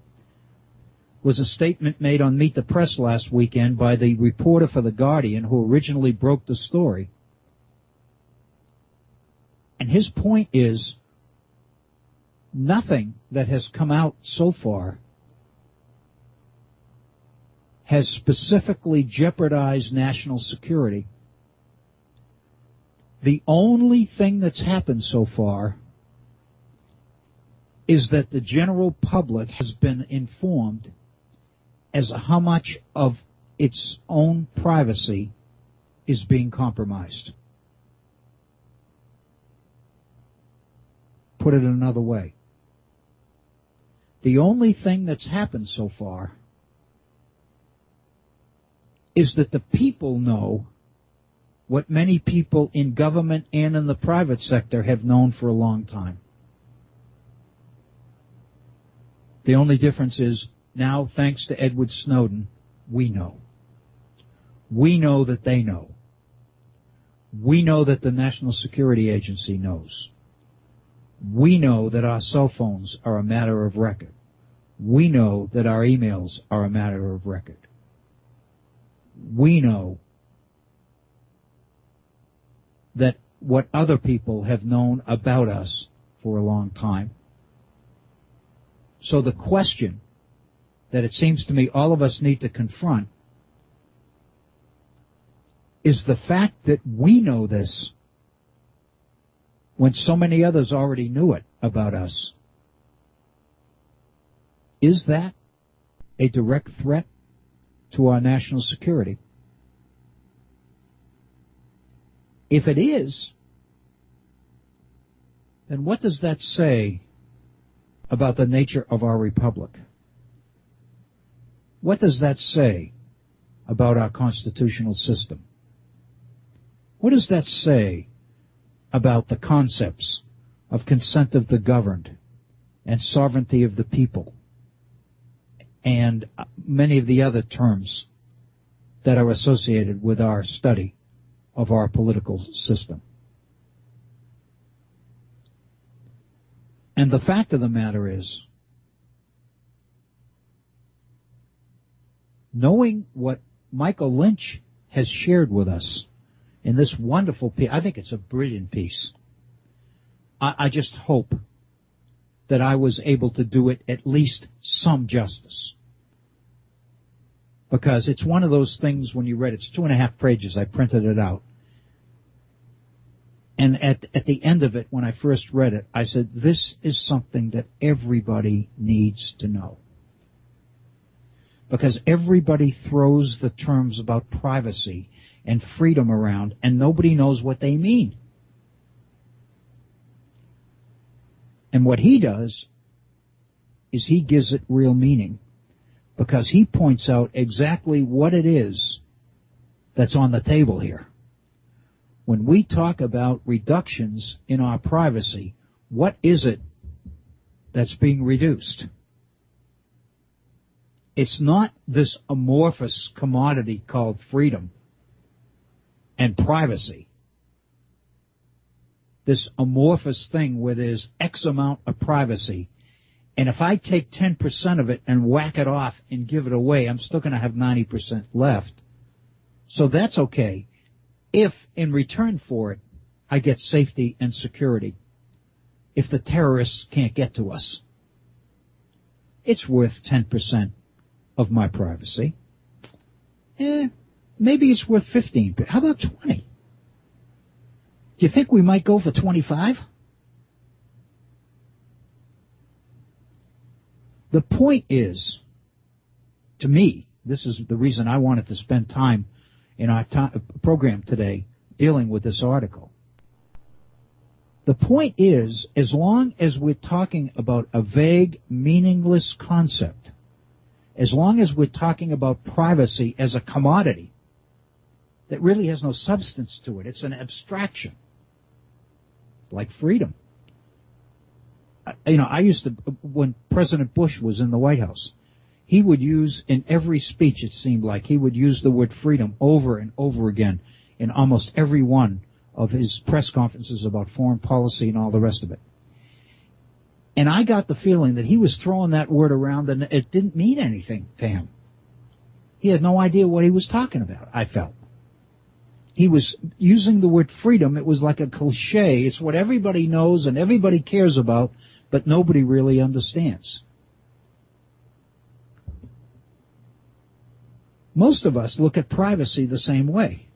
was a statement made on Meet the Press last weekend by the reporter for The Guardian who originally broke the story. And his point is, nothing that has come out so far has specifically jeopardized national security. The only thing that's happened so far is that the general public has been informed as to how much of its own privacy is being compromised. Put it another way. The only thing that's happened so far is that the people know what many people in government and in the private sector have known for a long time. The only difference is now, thanks to Edward Snowden, we know. We know that they know. We know that the National Security Agency knows. We know that our cell phones are a matter of record. We know that our emails are a matter of record. We know that what other people have known about us for a long time. So the question that it seems to me all of us need to confront is the fact that we know this when so many others already knew it about us. Is that a direct threat to our national security? If it is, then what does that say about the nature of our republic? What does that say about our constitutional system? What does that say about the concepts of consent of the governed and sovereignty of the people and many of the other terms that are associated with our study of our political system? And the fact of the matter is, knowing what Michael Lynch has shared with us in this wonderful piece, I think it's a brilliant piece. I just hope that I was able to do it at least some justice. Because it's one of those things when you read it, it's 2.5 pages, I printed it out. And at the end of it, when I first read it, I said, this is something that everybody needs to know. Because everybody throws the terms about privacy and freedom around, and nobody knows what they mean. And what he does is he gives it real meaning, because he points out exactly what it is that's on the table here. When we talk about reductions in our privacy, what is it that's being reduced? It's not this amorphous commodity called freedom and privacy. This amorphous thing where there's X amount of privacy, and if I take 10% of it and whack it off and give it away, I'm still going to have 90% left. So that's okay, if in return for it, I get safety and security. If the terrorists can't get to us, it's worth 10% of my privacy. Maybe it's worth 15, but how about 20? Do you think we might go for 25? The point is, to me, this is the reason I wanted to spend time in our program today dealing with this article. The point is, as long as we're talking about a vague, meaningless concept, as long as we're talking about privacy as a commodity that really has no substance to it, it's an abstraction. It's like freedom. I used to, when President Bush was in the White House, he would use, in every speech it seemed like, he would use the word freedom over and over again in almost every one of his press conferences about foreign policy and all the rest of it. And I got the feeling that he was throwing that word around and it didn't mean anything to him. He had no idea what he was talking about, I felt. He was using the word freedom. It was like a cliche. It's what everybody knows and everybody cares about, but nobody really understands. Most of us look at privacy the same way.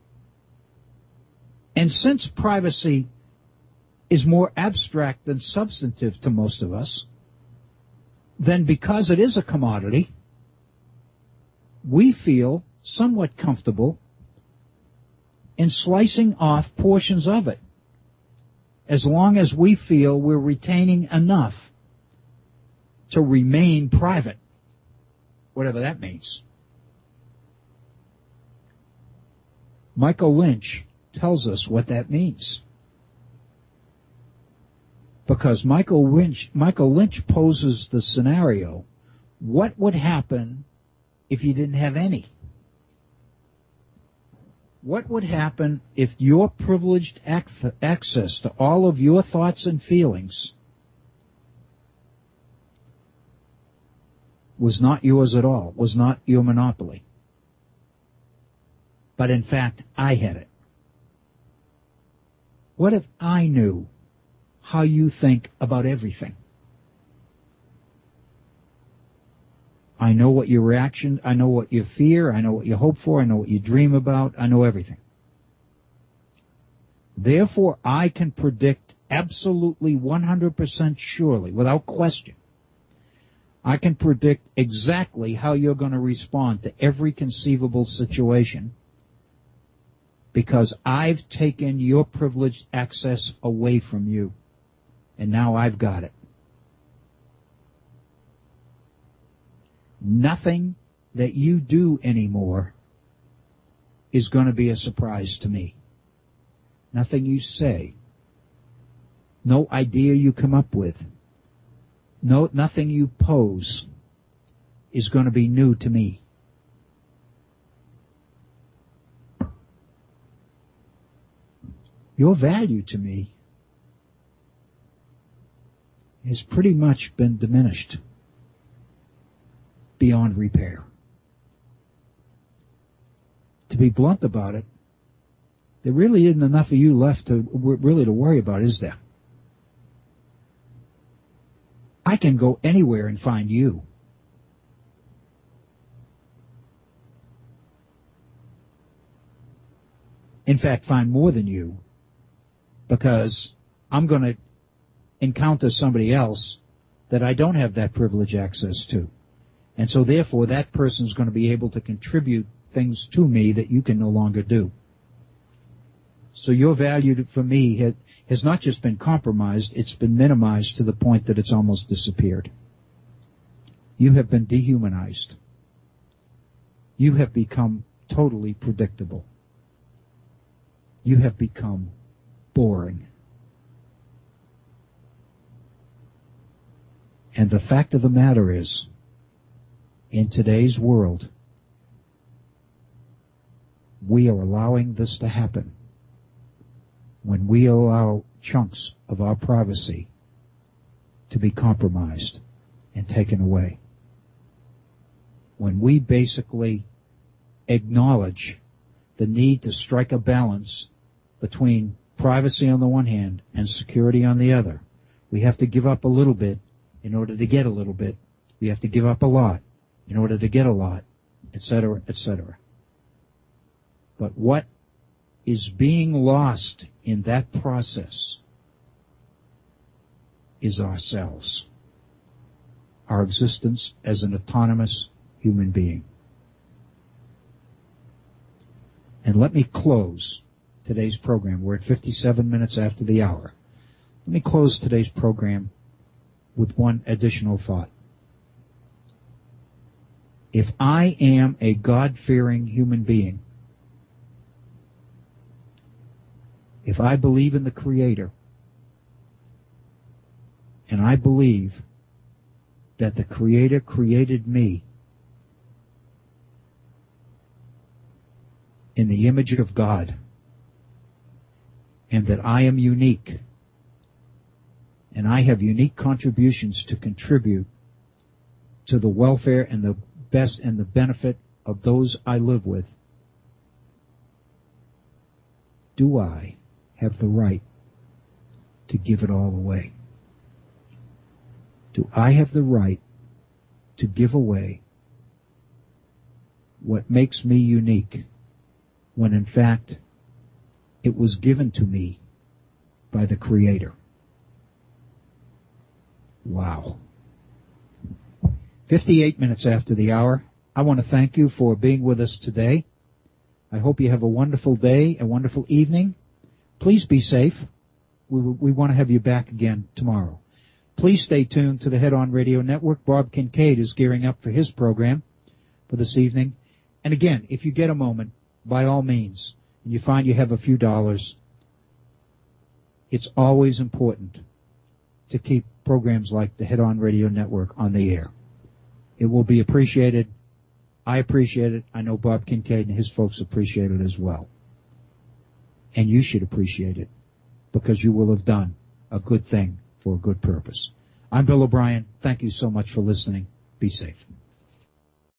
And since privacy is more abstract than substantive to most of us, then because it is a commodity, we feel somewhat comfortable in slicing off portions of it, as long as we feel we're retaining enough to remain private, whatever that means. Michael Lynch tells us what that means. Because Michael Lynch poses the scenario, what would happen if you didn't have any? What would happen if your privileged access to all of your thoughts and feelings was not yours at all, was not your monopoly. But in fact, I had it. What if I knew how you think about everything? I know what your reaction, I know what you fear, I know what you hope for, I know what you dream about, I know everything. Therefore, I can predict absolutely 100% surely, without question, I can predict exactly how you're going to respond to every conceivable situation because I've taken your privileged access away from you, and now I've got it. Nothing that you do anymore is going to be a surprise to me. Nothing you say, no idea you come up with, nothing you pose is going to be new to me. Your value to me has pretty much been diminished beyond repair. To be blunt about it, there really isn't enough of you left to worry about, is there? I can go anywhere and find you. In fact, find more than you, because I'm going to encounter somebody else that I don't have that privilege access to. And so therefore that person's going to be able to contribute things to me that you can no longer do. So your value for me has not just been compromised, it's been minimized to the point that it's almost disappeared. You have been dehumanized. You have become totally predictable. You have become boring. And the fact of the matter is, in today's world, we are allowing this to happen when we allow chunks of our privacy to be compromised and taken away. When we basically acknowledge the need to strike a balance between privacy on the one hand and security on the other. We have to give up a little bit in order to get a little bit. We have to give up a lot in order to get a lot, etc., etc. But what is being lost in that process is ourselves, our existence as an autonomous human being. And let me close today's program. We're at 57 minutes after the hour. Let me close today's program with one additional thought. If I am a God-fearing human being, if I believe in the Creator, and I believe that the Creator created me in the image of God, and that I am unique, and I have unique contributions to contribute to the welfare and the best and the benefit of those I live with, do I have the right to give it all away? Do I have the right to give away what makes me unique when in fact it was given to me by the Creator? Wow. 58 minutes after the hour. I want to thank you for being with us today. I hope you have a wonderful day, a wonderful evening. Please be safe. We want to have you back again tomorrow. Please stay tuned to the Head On Radio Network. Bob Kincaid is gearing up for his program for this evening. And again, if you get a moment, by all means, and you find you have a few dollars, it's always important to keep programs like the Head On Radio Network on the air. It will be appreciated. I appreciate it. I know Bob Kincaid and his folks appreciate it as well. And you should appreciate it, because you will have done a good thing for a good purpose. I'm Bill O'Brien. Thank you so much for listening. Be safe.